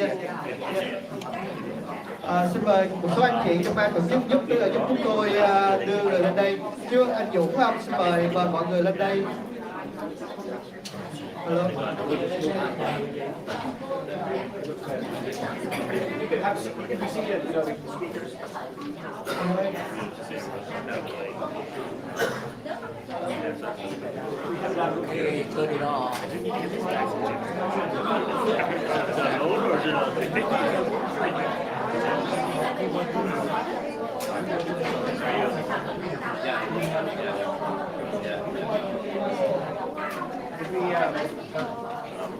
Xin mời một số anh chị trong ban tổ chức giúp chúng tôi đưa người lên đây. Chứ anh Dũng không? Xin mời mọi người lên đây. Hello. You can have a seat and the speakers. Okay, turn it off. Yeah.